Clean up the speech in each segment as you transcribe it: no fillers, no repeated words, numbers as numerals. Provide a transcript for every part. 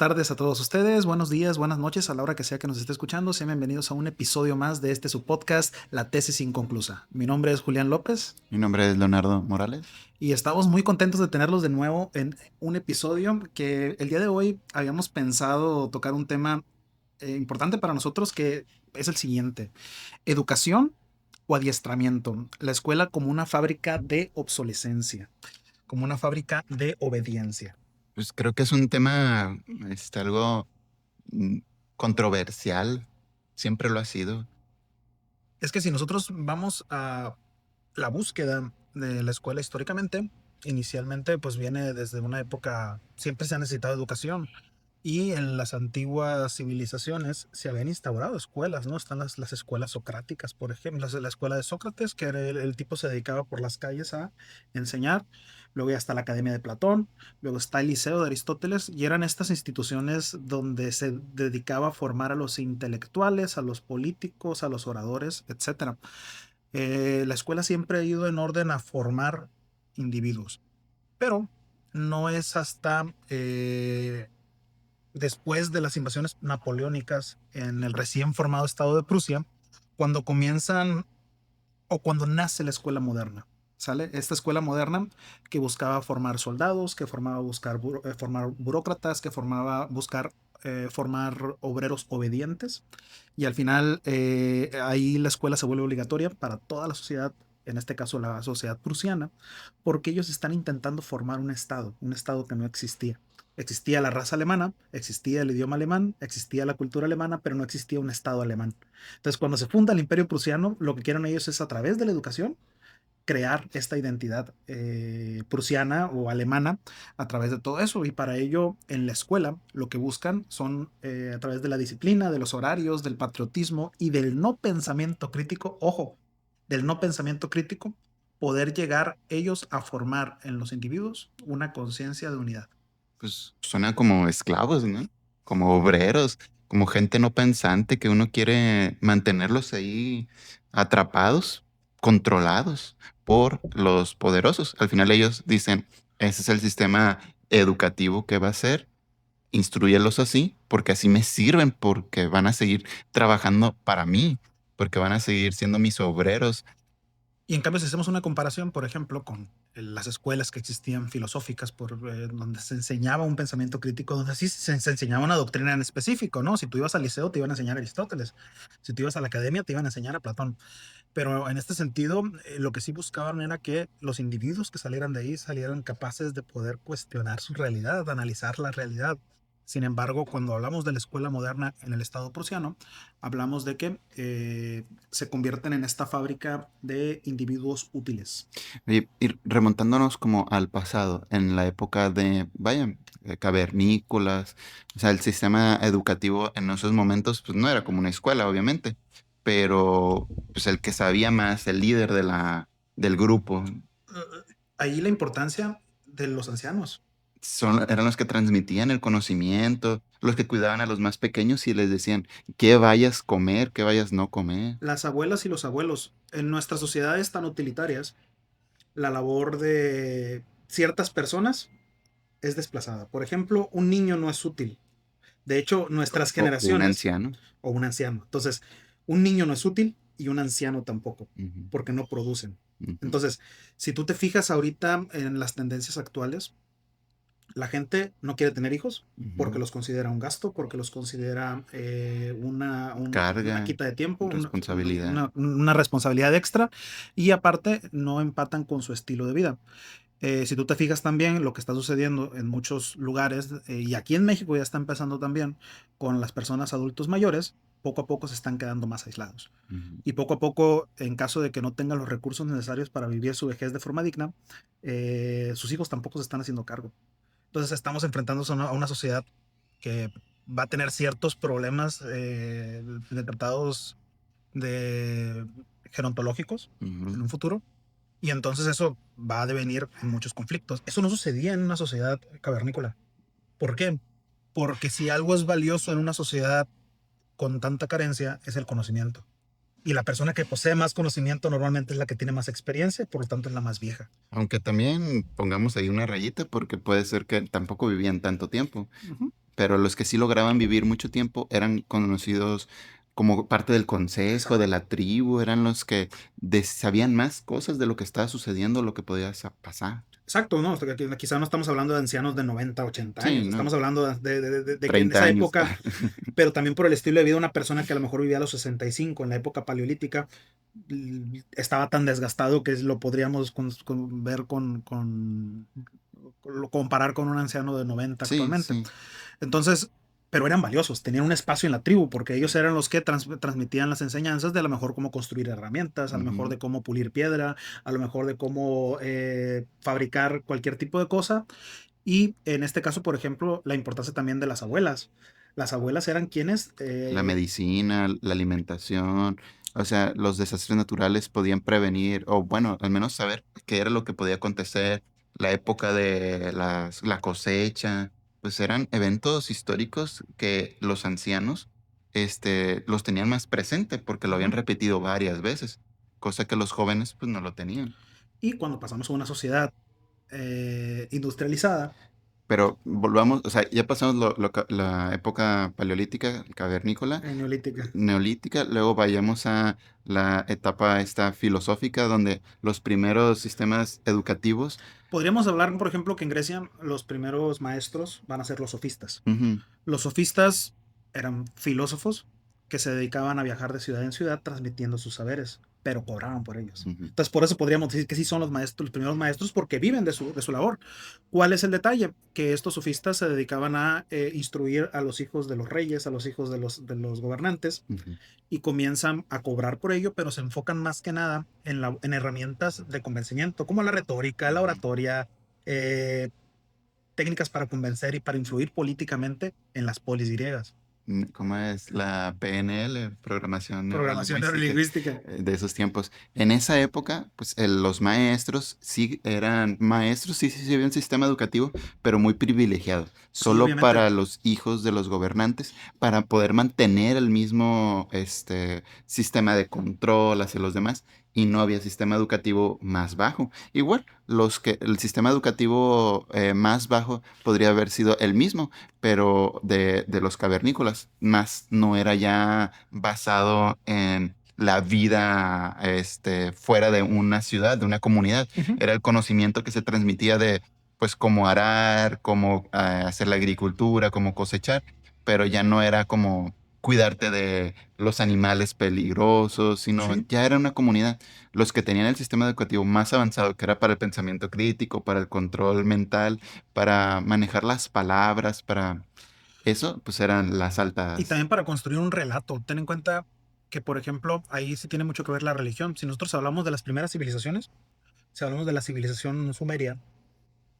tardes a todos ustedes, buenos días, buenas noches a la hora que sea que nos esté escuchando. Sean bienvenidos a un episodio más de este su podcast, La Tesis Inconclusa. Mi nombre es Julián López Mi nombre es Leonardo Morales. y estamos muy contentos de tenerlos de nuevo en un episodio que el día de hoy habíamos pensado tocar un tema importante para nosotros que es el siguiente: educación o adiestramiento. La escuela como una fábrica de obsolescencia, como una fábrica de obediencia. Pues creo que es un tema algo mm, controversial. Siempre lo ha sido. Es que si nosotros vamos a la búsqueda de la escuela históricamente, inicialmente pues viene desde una época, siempre se ha necesitado educación y en las antiguas civilizaciones se habían instaurado escuelas, ¿no? Están las escuelas socráticas, por ejemplo, la escuela de Sócrates, que era el tipo se dedicaba por las calles a enseñar, luego ya está la Academia de Platón, luego está el Liceo de Aristóteles, y eran estas instituciones donde se dedicaba a formar a los intelectuales, a los políticos, a los oradores, etcétera. La escuela siempre ha ido en orden a formar individuos, pero no es hasta después de las invasiones napoleónicas en el recién formado estado de Prusia cuando comienzan o cuando nace la escuela moderna. ¿Sale? Esta escuela moderna que buscaba formar soldados, que formaba formar burócratas, que formaba buscar formar obreros obedientes. Y al final ahí la escuela se vuelve obligatoria para toda la sociedad, en este caso la sociedad prusiana, porque ellos están intentando formar un estado que no existía. Existía la raza alemana, existía el idioma alemán, existía la cultura alemana, pero no existía un estado alemán. Entonces, cuando se funda el Imperio Prusiano, lo que quieren ellos es, a través de la educación, crear esta identidad prusiana o alemana a través de todo eso. Y para ello, en la escuela, lo que buscan son, a través de la disciplina, de los horarios, del patriotismo y del no pensamiento crítico, ojo, del no pensamiento crítico, poder llegar ellos a formar en los individuos una conciencia de unidad. Pues suena como esclavos, ¿no? Como obreros, como gente no pensante que uno quiere mantenerlos ahí atrapados, controlados por los poderosos. Al final ellos dicen, ese es el sistema educativo que va a ser. Instruyelos así, porque así me sirven, porque van a seguir trabajando para mí, porque van a seguir siendo mis obreros. Y en cambio, si hacemos una comparación, por ejemplo, con las escuelas que existían filosóficas, donde se enseñaba un pensamiento crítico, donde sí se enseñaba una doctrina en específico, ¿no? Si tú ibas al liceo, te iban a enseñar a Aristóteles. Si tú ibas a la academia, te iban a enseñar a Platón. Pero en este sentido, lo que sí buscaban era que los individuos que salieran de ahí salieran capaces de poder cuestionar su realidad, de analizar la realidad. Sin embargo, cuando hablamos de la escuela moderna en el Estado prusiano, hablamos de que se convierten en esta fábrica de individuos útiles. Y remontándonos como al pasado, en la época de, vaya, cavernícolas, o sea, el sistema educativo en esos momentos, pues no era como una escuela, obviamente, pero pues el que sabía más, el líder del grupo, Ahí la importancia de los ancianos. eran los que transmitían el conocimiento, los que cuidaban a los más pequeños y les decían qué vayas a comer, qué vayas no comer. Las abuelas y los abuelos. En nuestras sociedades tan utilitarias, la labor de ciertas personas es desplazada. Por ejemplo, un niño no es útil. De hecho, nuestras O un generaciones, anciano. o un anciano. Entonces, un niño no es útil y un anciano tampoco, Ujú, porque no producen. ujú. Entonces, si tú te fijas ahorita en las tendencias actuales, la gente no quiere tener hijos porque Ujú. los considera un gasto, porque los considera una Carga, quita de tiempo, responsabilidad. una responsabilidad extra, y aparte no empatan con su estilo de vida. Si tú te fijas también lo que está sucediendo en muchos lugares, y aquí en México ya está empezando también con las personas adultos mayores, poco a poco se están quedando más aislados. Ujú. Y poco a poco, en caso de que no tengan los recursos necesarios para vivir su vejez de forma digna, sus hijos tampoco se están haciendo cargo. Entonces estamos enfrentándonos a una sociedad que va a tener ciertos problemas de tratados de gerontológicos Ujú. en un futuro. Y entonces eso va a devenir en muchos conflictos. Eso no sucedía en una sociedad cavernícola. ¿Por qué? Porque si algo es valioso en una sociedad con tanta carencia es el conocimiento. Y la persona que posee más conocimiento normalmente es la que tiene más experiencia, por lo tanto es la más vieja. Aunque también pongamos ahí una rayita porque puede ser que tampoco vivían tanto tiempo, Ujú. pero los que sí lograban vivir mucho tiempo eran conocidos como parte del consejo, de Exacto. la tribu, eran los que sabían más cosas de lo que estaba sucediendo, lo que podía pasar. Exacto, ¿no? O sea, que quizá no estamos hablando de ancianos de 90, 80 Sí, años, ¿no? estamos hablando de que en 30 esa años. época, pero también por el estilo de vida, una persona que a lo mejor vivía a los 65 en la época paleolítica, estaba tan desgastado que lo podríamos ver comparar con un anciano de 90 Sí, actualmente. sí. Entonces, pero eran valiosos, tenían un espacio en la tribu, porque ellos eran los que transmitían las enseñanzas de a lo mejor cómo construir herramientas, a lo mejor Ujú. de cómo pulir piedra, a lo mejor de cómo fabricar cualquier tipo de cosa. Y en este caso, por ejemplo, la importancia también de las abuelas. Las abuelas eran quienes, La medicina, la alimentación, o sea, los desastres naturales podían prevenir, o bueno, al menos saber qué era lo que podía acontecer, la época de la cosecha, pues eran eventos históricos que los ancianos, los tenían más presente porque lo habían ujú. repetido varias veces, cosa que los jóvenes pues no lo tenían. Y cuando pasamos a una sociedad industrializada, Pero volvamos, o sea, ya pasamos la época paleolítica, cavernícola, neolítica. neolítica, luego vayamos a la etapa esta filosófica, donde los primeros sistemas educativos. Podríamos hablar, por ejemplo, que en Grecia los primeros maestros van a ser los sofistas. Ujú, Los sofistas eran filósofos que se dedicaban a viajar de ciudad en ciudad transmitiendo sus saberes, pero cobraban por ellos. ujú, Entonces, por eso podríamos decir que sí son los maestros, los primeros maestros, porque viven de su labor. ¿Cuál es el detalle? Que estos sofistas se dedicaban a instruir a los hijos de los reyes, a los hijos de los gobernantes, ujú. y comienzan a cobrar por ello, pero se enfocan más que nada en herramientas de convencimiento, como la retórica, la Ujú. oratoria, eh, técnicas para convencer y para influir políticamente en las polis griegas. ¿Cómo es la PNL, programación Programación neurolingüística, neurolingüística. de esos tiempos? En esa época, pues los maestros sí eran maestros, sí, sí, sí había un sistema educativo, pero muy privilegiado, Sí, solo obviamente. para los hijos de los gobernantes, para poder mantener el mismo sistema de control hacia los demás, y no había sistema educativo más bajo. Igual, el sistema educativo más bajo podría haber sido el mismo, pero de los cavernícolas, más no era ya basado en la vida fuera de una ciudad, de una comunidad. Ujú. Era el conocimiento que se transmitía de, pues, cómo arar, cómo hacer la agricultura, cómo cosechar, pero ya no era como cuidarte de los animales peligrosos, sino Sí. ya era una comunidad. Los que tenían el sistema educativo más avanzado, que era para el pensamiento crítico, para el control mental, para manejar las palabras, para eso, pues eran las Y altas. también para construir un relato. Ten en cuenta que, por ejemplo, ahí sí tiene mucho que ver la religión. Si nosotros hablamos de las primeras civilizaciones, si hablamos de la civilización sumeria,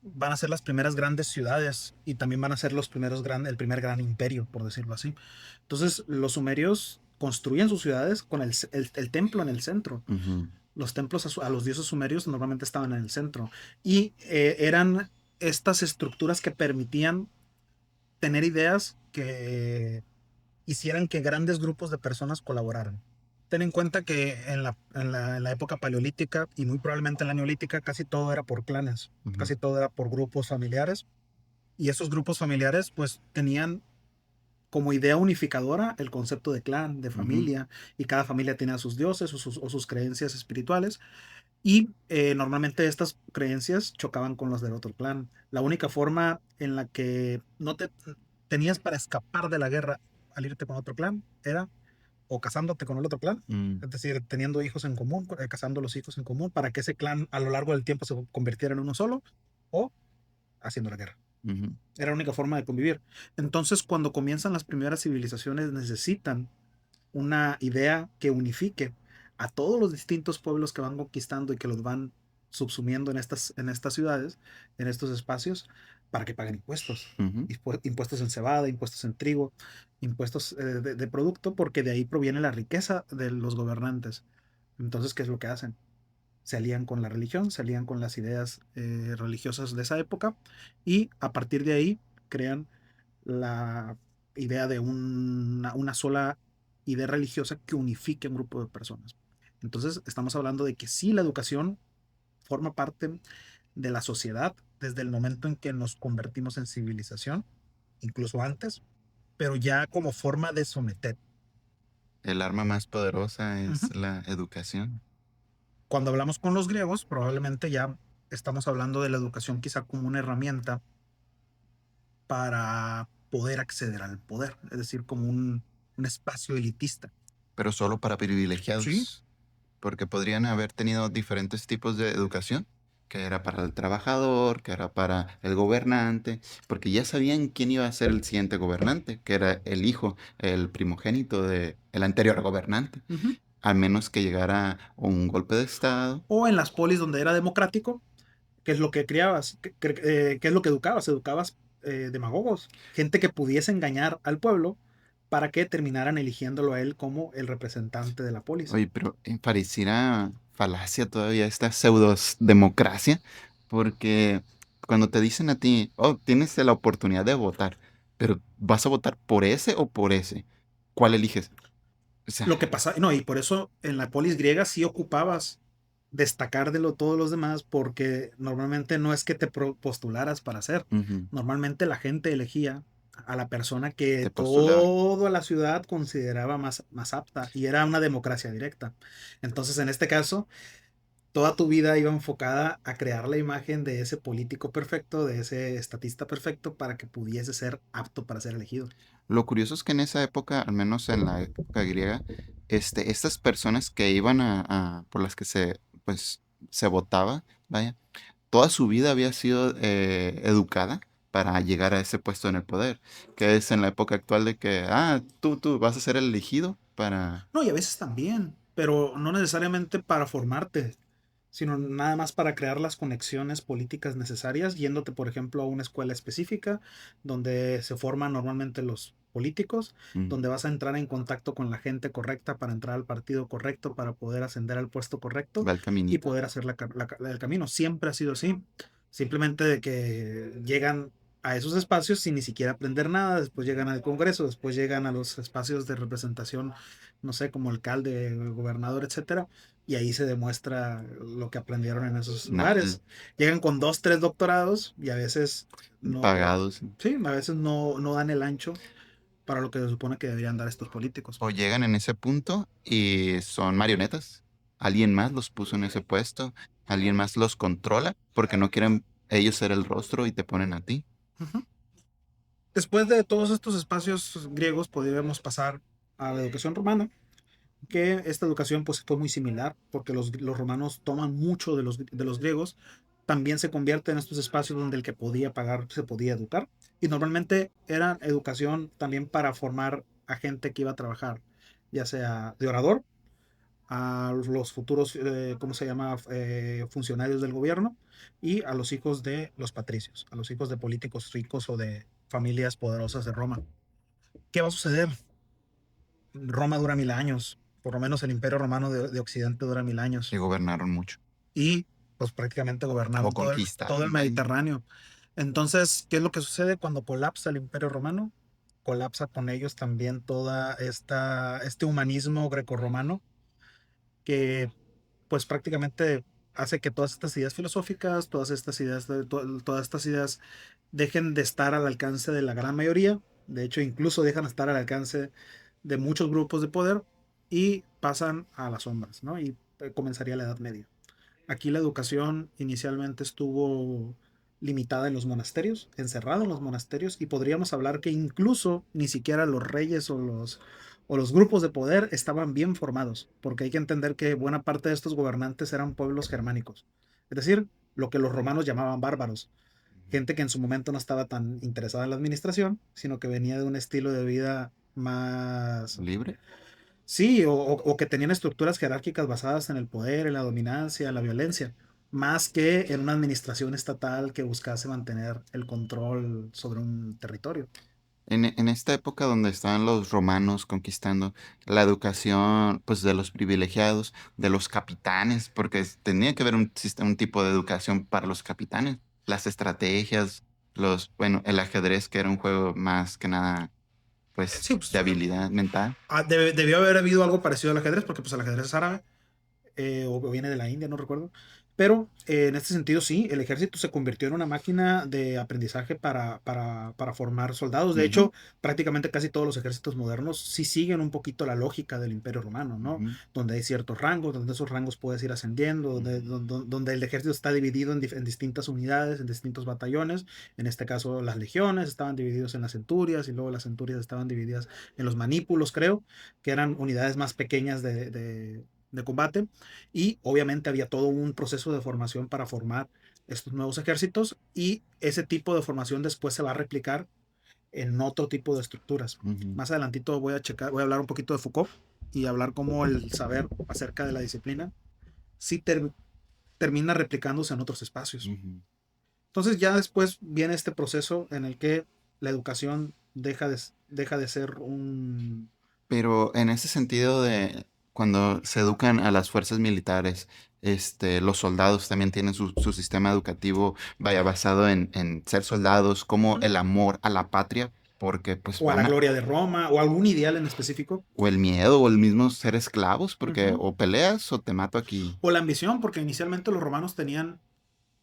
van a ser las primeras grandes ciudades y también van a ser el primer gran imperio, por decirlo así. Entonces, los sumerios construyen sus ciudades con el templo en el centro. Ujú, Los templos a los dioses sumerios normalmente estaban en el centro y eran estas estructuras que permitían tener ideas que hicieran que grandes grupos de personas colaboraran. Ten en cuenta que en la época paleolítica y muy probablemente en la neolítica casi todo era por clanes, ujú, casi todo era por grupos familiares y esos grupos familiares pues tenían como idea unificadora el concepto de clan, de ujú, familia, y cada familia tenía sus dioses o sus creencias espirituales. Y normalmente estas creencias chocaban con las del otro clan. La única forma en la que no te tenías para escapar de la guerra al irte con otro clan era o casándote con el otro clan, mm, es decir, teniendo hijos en común, casando los hijos en común para que ese clan a lo largo del tiempo se convirtiera en uno solo, o haciendo la guerra. ujú, Era la única forma de convivir. Entonces, cuando comienzan las primeras civilizaciones, necesitan una idea que unifique a todos los distintos pueblos que van conquistando y que los van subsumiendo en estas ciudades, en estos espacios, para que paguen impuestos. ujú, Impuestos en cebada, impuestos en trigo, impuestos de producto, porque de ahí proviene la riqueza de los gobernantes. Entonces, ¿qué es lo que hacen? Se alían con la religión, se alían con las ideas religiosas de esa época y a partir de ahí crean la idea de una sola idea religiosa que unifique a un grupo de personas. Entonces, estamos hablando de que sí, la educación forma parte de la sociedad desde el momento en que nos convertimos en civilización, incluso antes, pero ya como forma de someter. El arma más poderosa Ujú. es la educación. Cuando hablamos con los griegos, probablemente ya estamos hablando de la educación quizá como una herramienta para poder acceder al poder, es decir, como un espacio elitista. Pero solo para Sí, privilegiados, porque podrían haber tenido diferentes tipos de educación, que era para el trabajador, que era para el gobernante, porque ya sabían quién iba a ser el siguiente gobernante, que era el hijo, el primogénito del anterior gobernante, ujú. al menos que llegara un golpe de estado. O en las polis donde era democrático, ¿qué es lo que criabas? ¿Qué es lo que educabas? Educabas demagogos, gente que pudiese engañar al pueblo para que terminaran eligiéndolo a él como el representante de la polis. Oye, pero pareciera falacia todavía esta pseudo-democracia, porque cuando te dicen a ti, oh, tienes la oportunidad de votar, pero ¿vas a votar por ese o por ese? ¿Cuál eliges? O sea, Lo que pasa, no, y por eso en la polis griega sí ocupabas destacar de todos los demás, porque normalmente no es que te postularas para ser, ujú, normalmente la gente elegía a la persona que te postulaban. toda la ciudad consideraba más apta y era una democracia directa. Entonces, en este caso, toda tu vida iba enfocada a crear la imagen de ese político perfecto, de ese estatista perfecto, para que pudiese ser apto para ser elegido. Lo curioso es que en esa época, al menos en la época griega, estas personas que iban por las que pues, se votaba, vaya, toda su vida había sido educada para llegar a ese puesto en el poder, que es en la época actual de que, tú vas a ser el elegido para... No, y a veces también, pero no necesariamente para formarte, sino nada más para crear las conexiones políticas necesarias, yéndote, por ejemplo, a una escuela específica donde se forman normalmente los políticos, Mm, donde vas a entrar en contacto con la gente correcta para entrar al partido correcto, para poder ascender al puesto correcto va el y caminito. poder hacer el camino. Siempre ha sido así. Simplemente de que llegan a esos espacios sin ni siquiera aprender nada, después llegan al Congreso, después llegan a los espacios de representación, no sé, como alcalde, gobernador, etcétera, y ahí se demuestra lo que aprendieron en esos Nada, lugares. Llegan con dos, tres doctorados y a veces no, pagados. sí, a veces no dan el ancho para lo que se supone que deberían dar estos políticos. O llegan en ese punto y son marionetas. Alguien más los puso en ese puesto, alguien más los controla porque no quieren ellos ser el rostro y te ponen a ti. Ujú. Después de todos estos espacios griegos, podríamos pasar a la educación romana, que esta educación pues fue muy similar, porque los romanos toman mucho de los griegos, también se convierte en estos espacios donde el que podía pagar se podía educar, y normalmente era educación también para formar a gente que iba a trabajar, ya sea de orador, a los futuros, ¿cómo se llama?, funcionarios del gobierno, y a los hijos de los patricios, a los hijos de políticos ricos o de familias poderosas de Roma. ¿Qué va a suceder? Roma dura 1000 años, por lo menos el Imperio Romano de Occidente dura 1000 años, Y gobernaron mucho. y pues prácticamente O gobernaron todo el conquistaron, vaya. Mediterráneo. Entonces, ¿qué es lo que sucede cuando colapsa el Imperio Romano? Colapsa con ellos también toda este humanismo grecorromano que pues prácticamente hace que todas estas ideas filosóficas, todas estas ideas, todas estas ideas dejen de estar al alcance de la gran mayoría, de hecho incluso dejan de estar al alcance de muchos grupos de poder y pasan a las sombras, ¿no? Y comenzaría la Edad Media. Aquí la educación inicialmente estuvo limitada en los monasterios, encerrada en los monasterios, y podríamos hablar que incluso ni siquiera los reyes o los grupos de poder estaban bien formados, porque hay que entender que buena parte de estos gobernantes eran pueblos germánicos, es decir, lo que los romanos llamaban bárbaros, gente que en su momento no estaba tan interesada en la administración, sino que venía de un estilo de vida más. Libre. Sí, o que tenían estructuras jerárquicas basadas en el poder, en la dominancia, en la violencia, más que en una administración estatal que buscase mantener el control sobre un territorio. En esta época donde estaban los romanos conquistando la educación, pues de los privilegiados, de los capitanes, porque tenía que haber un sistema, un tipo de educación para los capitanes, las estrategias, bueno, el ajedrez, que era un juego más que nada, pues, Sí, de pues habilidad mental. debió haber habido algo parecido al ajedrez, porque pues el ajedrez es árabe, o viene de la India, no recuerdo. Pero en este sentido, sí, el ejército se convirtió en una máquina de aprendizaje para formar soldados. De Ujú, hecho, prácticamente casi todos los ejércitos modernos sí siguen un poquito la lógica del Imperio Romano, ¿no? ujú, Donde hay ciertos rangos, donde esos rangos puedes ir ascendiendo, donde, ujú, donde el ejército está dividido en distintas unidades, en distintos batallones. En este caso, las legiones estaban divididos en las centurias y luego las centurias estaban divididas en los manípulos, creo, que eran unidades más pequeñas de combate. Y obviamente había todo un proceso de formación para formar estos nuevos ejércitos y ese tipo de formación después se va a replicar en otro tipo de estructuras. ujú, Más adelantito voy a hablar un poquito de Foucault y hablar cómo el saber acerca de la disciplina sí termina replicándose en otros espacios. ujú. Entonces ya después viene este proceso en el que la educación deja de ser un... Pero en ese sentido de cuando se educan a las fuerzas militares, los soldados también tienen su sistema educativo, vaya, basado en ser soldados, como el amor a la patria, porque pues o a la van a, gloria de Roma o algún ideal en específico. o el miedo, o el mismo ser esclavos, porque Ujú. o peleas o te mato aquí. O la ambición, porque inicialmente los romanos tenían,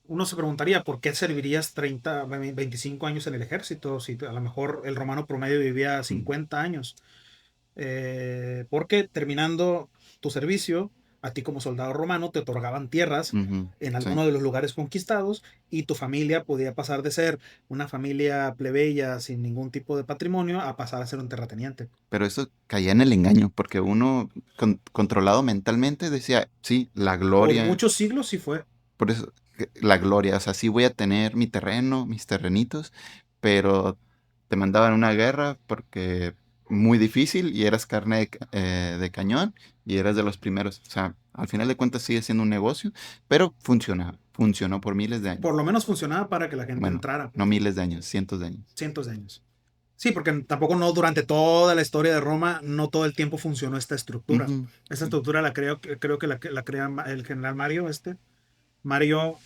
uno se preguntaría, ¿por qué servirías 25 años en el ejército? Si a lo mejor el romano promedio vivía Mm, 50 años. Porque terminando tu servicio, a ti como soldado romano te otorgaban tierras ujú, en sí, alguno de los lugares conquistados y tu familia podía pasar de ser una familia plebeya sin ningún tipo de patrimonio a pasar a ser un terrateniente. pero eso caía en el engaño, porque uno controlado mentalmente decía, sí, la Por gloria. muchos siglos sí fue. Por eso, la gloria, o sea, sí voy a tener mi terreno, mis terrenitos, pero te mandaban a una guerra porque muy difícil y eras carne de cañón y eras de los primeros. O sea, al final de cuentas sigue siendo un negocio, pero funcionó por miles de años. Por lo menos funcionaba para que la gente Bueno, entrara. no miles de años, cientos de años. Cientos de años. Sí, porque tampoco no durante toda la historia de Roma, no todo el tiempo funcionó esta estructura. Ujú, Esta sí, estructura creo que la crea el general Mario, este. Mario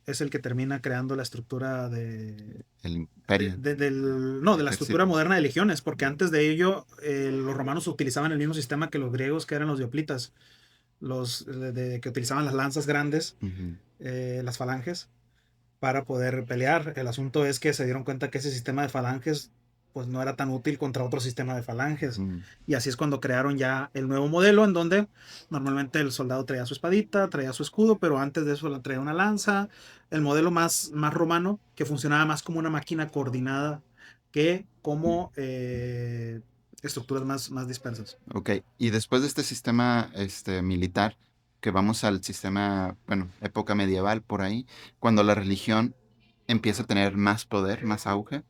es el que termina creando la estructura el imperio, no, el de la estructura ejército. moderna de legiones, porque Ujú, antes de ello los romanos utilizaban el mismo sistema que los griegos, que eran los dioplitas, que utilizaban las lanzas grandes, ujú, las falanges, para poder pelear. El asunto es que se dieron cuenta que ese sistema de falanges pues no era tan útil contra otro sistema de falanges. ujú. Y así es cuando crearon ya el nuevo modelo en donde normalmente el soldado traía su espadita, traía su escudo, pero antes de eso traía una lanza. El modelo más romano que funcionaba más como una máquina coordinada que como estructuras más dispersas. Ok, y después de este sistema militar, que vamos al sistema, bueno, época medieval por ahí, cuando la religión empieza a tener más poder, más auge,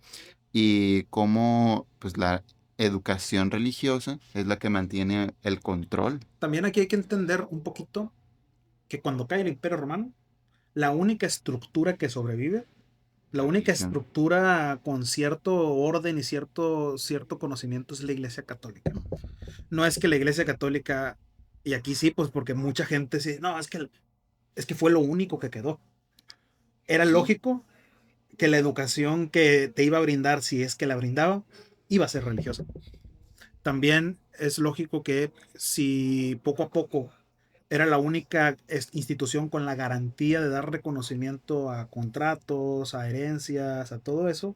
y cómo pues la educación religiosa es la que mantiene el control. También aquí hay que entender un poquito que cuando cae el Imperio Romano, la única estructura que sobrevive, la La única religión. estructura con cierto orden y cierto conocimiento es la Iglesia Católica. Ujú, No es que la Iglesia Católica, y aquí sí, pues porque mucha gente dice, no, es que fue lo único que quedó. Era sí, lógico que la educación que te iba a brindar, si es que la brindaba, iba a ser religiosa. También es lógico que si poco a poco era la única institución con la garantía de dar reconocimiento a contratos, a herencias, a todo eso,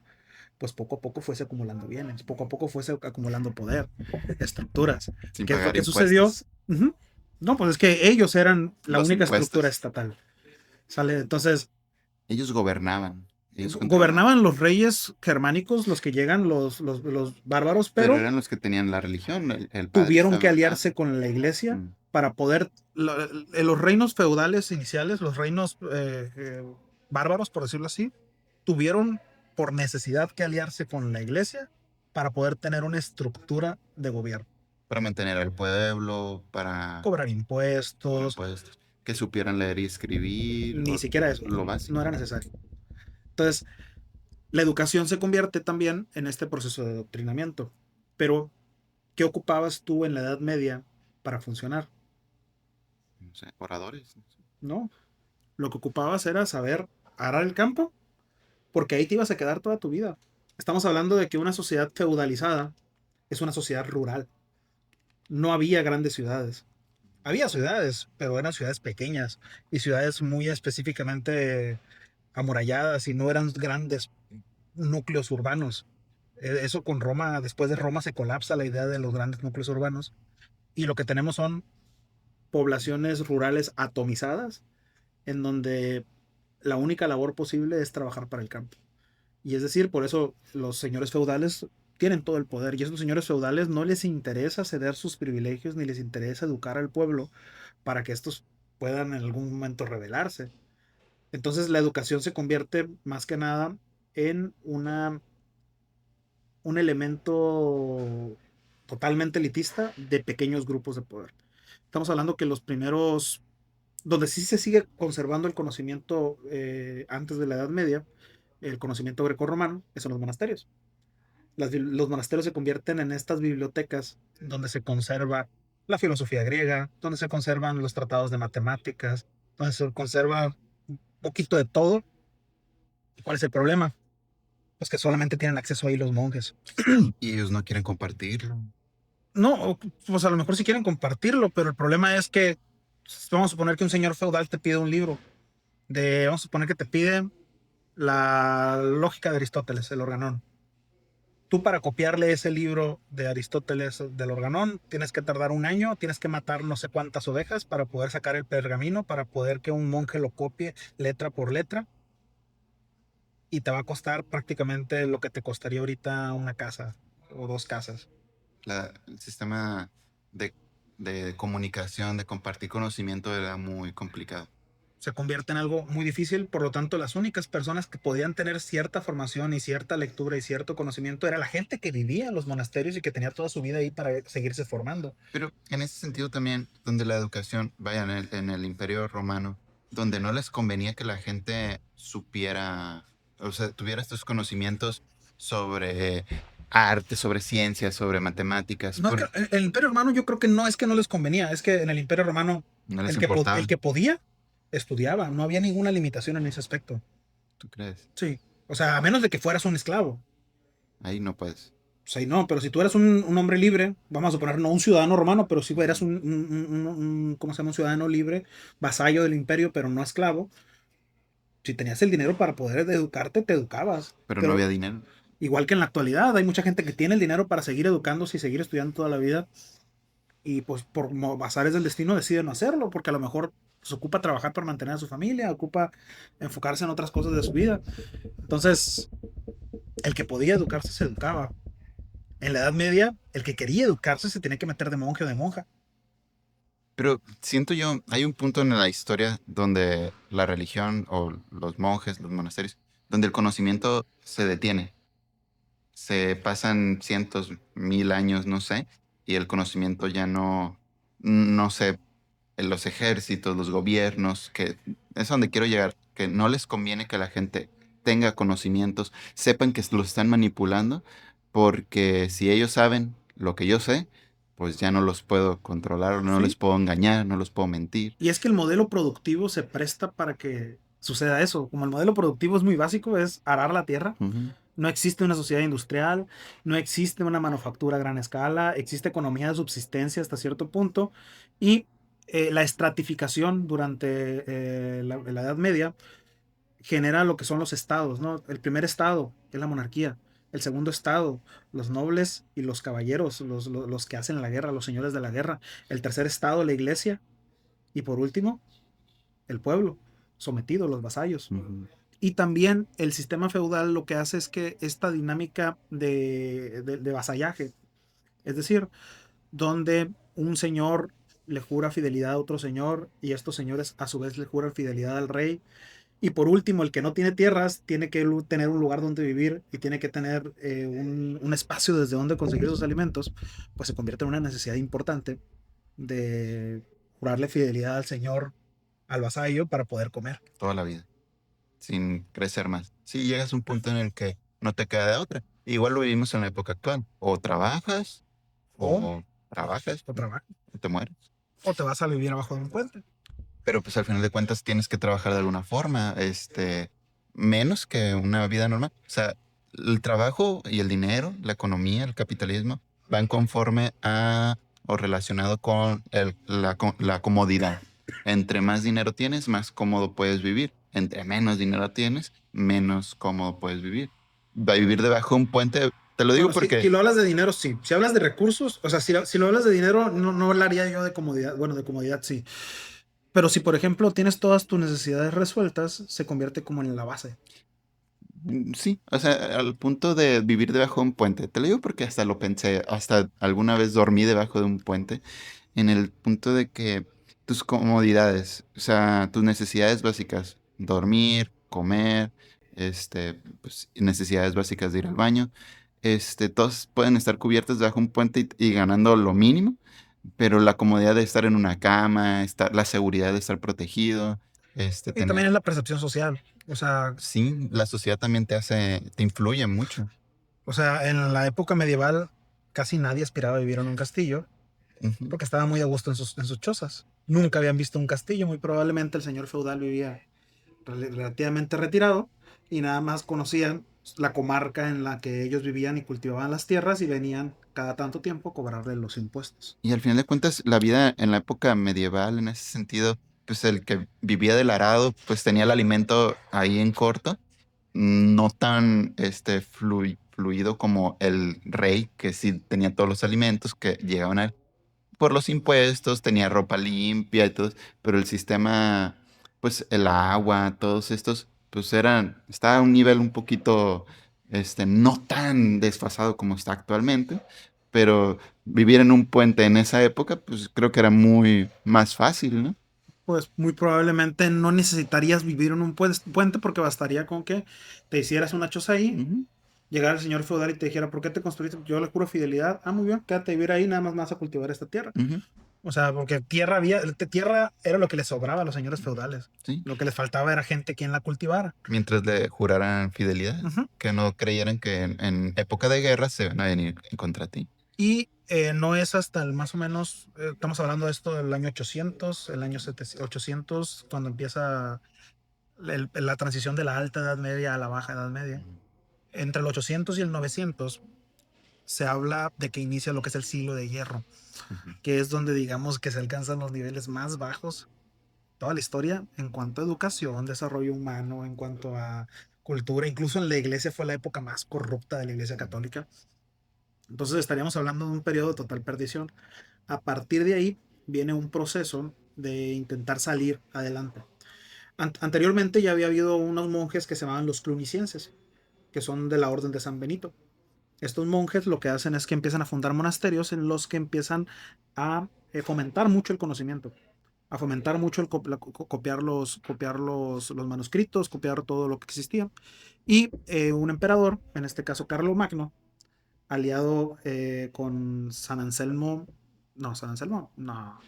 pues poco a poco fuese acumulando bienes, poco a poco fuese acumulando poder, estructuras. sin ¿Qué fue pagar que sucedió? impuestos. Ujú. No, pues es que ellos eran la Los única estructura impuestos. estatal. ¿Sale? Entonces, Ellos gobernaban, ellos controlaban, gobernaban los reyes germánicos, los que llegan, los bárbaros, pero pero eran los que tenían la religión, el padre tuvieron que estaba. aliarse con la iglesia Mm, para poder, los reinos feudales iniciales, los reinos bárbaros, por decirlo así, tuvieron por necesidad que aliarse con la iglesia para poder tener una estructura de gobierno, para mantener al pueblo, para cobrar impuestos, impuestos, que supieran leer y escribir, ni o siquiera eso, lo no básico. era necesario. Entonces, la educación se convierte también en este proceso de adoctrinamiento. Pero, ¿qué ocupabas tú en la Edad Media para funcionar? No sé, oradores. No sé. No, lo que ocupabas era saber arar el campo, porque ahí te ibas a quedar toda tu vida. Estamos hablando de que una sociedad feudalizada es una sociedad rural. No había grandes ciudades. Había ciudades, pero eran ciudades pequeñas y ciudades muy específicamente amuralladas y no eran grandes núcleos urbanos. Eso con Roma, después de Roma se colapsa la idea de los grandes núcleos urbanos y lo que tenemos son poblaciones rurales atomizadas en donde la única labor posible es trabajar para el campo. Y es decir, por eso los señores feudales tienen todo el poder y a esos señores feudales no les interesa ceder sus privilegios ni les interesa educar al pueblo para que estos puedan en algún momento rebelarse. Entonces la educación se convierte más que nada en un elemento totalmente elitista de pequeños grupos de poder. Estamos hablando que los primeros, donde sí se sigue conservando el conocimiento antes de la Edad Media, el conocimiento grecorromano, son los monasterios. Los monasterios se convierten en estas bibliotecas donde se conserva la filosofía griega, donde se conservan los tratados de matemáticas, donde se conserva un poquito de todo. ¿Cuál es el problema? Pues que solamente tienen acceso ahí los monjes. Y ellos no quieren compartirlo. No, pues a lo mejor sí quieren compartirlo, pero el problema es que vamos a suponer que un señor feudal te pide un libro vamos a suponer que te pide la lógica de Aristóteles, el Organón. Tú para copiarle ese libro de Aristóteles del Organón tienes que tardar un año, tienes que matar no sé cuántas ovejas para poder sacar el pergamino, para poder que un monje lo copie letra por letra y te va a costar prácticamente lo que te costaría ahorita una casa o dos casas. El sistema de, de comunicación, de compartir conocimiento era muy complicado. Se convierte en algo muy difícil, por lo tanto las únicas personas que podían tener cierta formación y cierta lectura y cierto conocimiento era la gente que vivía en los monasterios y que tenía toda su vida ahí para seguirse formando. Pero en ese sentido también, donde la educación, vaya, en el Imperio Romano, donde no les convenía que la gente supiera, o sea, tuviera estos conocimientos sobre arte, sobre ciencias, sobre matemáticas, No, el Imperio Romano yo creo que no es que no les convenía, es que en el Imperio Romano no les el importaba. que podía estudiaba, no había ninguna limitación en ese aspecto. ¿Tú crees? Sí, o sea, a menos de que fueras un esclavo. Ahí no puedes. O sea, no, pero si tú eras un hombre libre, vamos a suponer, no un ciudadano romano, pero si eras ¿cómo se llama? Un ciudadano libre, vasallo del imperio, pero no esclavo, si tenías el dinero para poder educarte, te educabas. Pero no Pero había dinero. igual que en la actualidad, hay mucha gente que tiene el dinero para seguir educándose y seguir estudiando toda la vida y pues por bazares del destino decide no hacerlo, porque a lo mejor se ocupa trabajar para mantener a su familia, ocupa enfocarse en otras cosas de su vida. Entonces, el que podía educarse se educaba. En la Edad Media, el que quería educarse se tenía que meter de monje o de monja. Pero siento yo, hay un punto en la historia donde la religión o los monjes, los monasterios, donde el conocimiento se detiene. Se pasan cientos, mil años, no sé, y el conocimiento ya no sé, en los ejércitos, los gobiernos, que es a donde quiero llegar, que no les conviene que la gente tenga conocimientos, sepan que los están manipulando, porque si ellos saben lo que yo sé, pues ya no los puedo controlar, no les Sí. puedo engañar, no los puedo mentir. Y es que el modelo productivo se presta para que suceda eso. Como el modelo productivo es muy básico, es arar la tierra. Ujú. No existe una sociedad industrial, no existe una manufactura a gran escala, existe economía de subsistencia hasta cierto punto y la estratificación durante la Edad Media genera lo que son los estados, ¿no? El primer estado es la monarquía, el segundo estado, los nobles y los caballeros, los que hacen la guerra, los señores de la guerra, el tercer estado, la iglesia y por último, el pueblo sometido, los vasallos. Ujú. Y también el sistema feudal lo que hace es que esta dinámica de vasallaje, es decir, donde un señor le jura fidelidad a otro señor y estos señores a su vez le juran fidelidad al rey. Y por último, el que no tiene tierras tiene que tener un lugar donde vivir y tiene que tener un espacio desde donde conseguir sus alimentos, pues se convierte en una necesidad importante de jurarle fidelidad al señor, al vasallo, para poder comer. Toda la vida, sin crecer más. Sí, llegas a un punto en el que no te queda de otra. Igual lo vivimos en la época actual. O trabajas, O, o trabajas, o trabajas. o te mueres. O te vas a vivir abajo de un puente. Pero pues al final de cuentas tienes que trabajar de alguna forma, menos que una vida normal. O sea, el trabajo y el dinero, la economía, el capitalismo, van conforme a o relacionado con la comodidad. Entre más dinero tienes, más cómodo puedes vivir. Entre menos dinero tienes, menos cómodo puedes vivir. Va a vivir debajo de un puente, te lo digo Bueno, si porque lo hablas de dinero, sí. Si hablas de recursos, o sea, si lo hablas de dinero, no hablaría yo de comodidad. Bueno, de comodidad sí. Pero si, por ejemplo, tienes todas tus necesidades resueltas, se convierte como en la base. sí, o sea, al punto de vivir debajo de un puente. Te lo digo porque hasta lo pensé, hasta alguna vez dormí debajo de un puente, en el punto de que tus comodidades, o sea, tus necesidades básicas, dormir, comer, pues, necesidades básicas de ir al baño, todos pueden estar cubiertos debajo de un puente y ganando lo mínimo, pero la comodidad de estar en una cama, la seguridad de estar protegido, Y también tener. es la percepción social. Sí, la sociedad también te influye mucho. O sea, en la época medieval casi nadie aspiraba a vivir en un castillo Ujú, porque estaba muy a gusto en sus chozas. Nunca habían visto un castillo. Muy probablemente el señor feudal vivía relativamente retirado y nada más conocían la comarca en la que ellos vivían y cultivaban las tierras y venían cada tanto tiempo a cobrarle los impuestos. y al final de cuentas, la vida en la época medieval, en ese sentido, pues el que vivía del arado, pues tenía el alimento ahí en corto, no tan fluido como el rey, que sí tenía todos los alimentos que llegaban a él por los impuestos, tenía ropa limpia y todo, pero el sistema, pues el agua, todos estos, pues estaba a un nivel un poquito, no tan desfasado como está actualmente, pero vivir en un puente en esa época, pues creo que era muy más fácil, ¿no? Pues muy probablemente no necesitarías vivir en un puente porque bastaría con que te hicieras una choza ahí, Ujú, llegara el señor feudal y te dijera, ¿por qué te construiste? Yo le juro fidelidad. Ah, muy bien, quédate a vivir ahí, nada más vas a cultivar esta tierra. ujú, O sea, porque tierra era lo que les sobraba a los señores feudales. sí, Lo que les faltaba era gente quien la cultivara. mientras le juraran fidelidad, Ujú. que no creyeran que en época de guerra se van a venir en contra ti. Y no es hasta el más o menos, estamos hablando de esto del año 800, el año 800, cuando empieza la transición de la alta edad media a la baja edad media. Entre el 800 y el 900 se habla de que inicia lo que es el siglo de hierro, Ujú. que es donde digamos que se alcanzan los niveles más bajos, toda la historia en cuanto a educación, desarrollo humano, en cuanto a cultura, incluso en la iglesia fue la época más corrupta de la iglesia católica. Entonces estaríamos hablando de un periodo de total perdición. A partir de ahí viene un proceso de intentar salir adelante. Anteriormente ya había habido unos monjes que se llamaban los clunicienses, que son de la orden de San Benito. Estos monjes lo que hacen es que empiezan a fundar monasterios en los que empiezan a fomentar mucho el conocimiento, a fomentar mucho copiar los manuscritos, copiar todo lo que existía. Y un emperador, en este caso Carlomagno, aliado con San Anselmo, no, San Anselmo, no,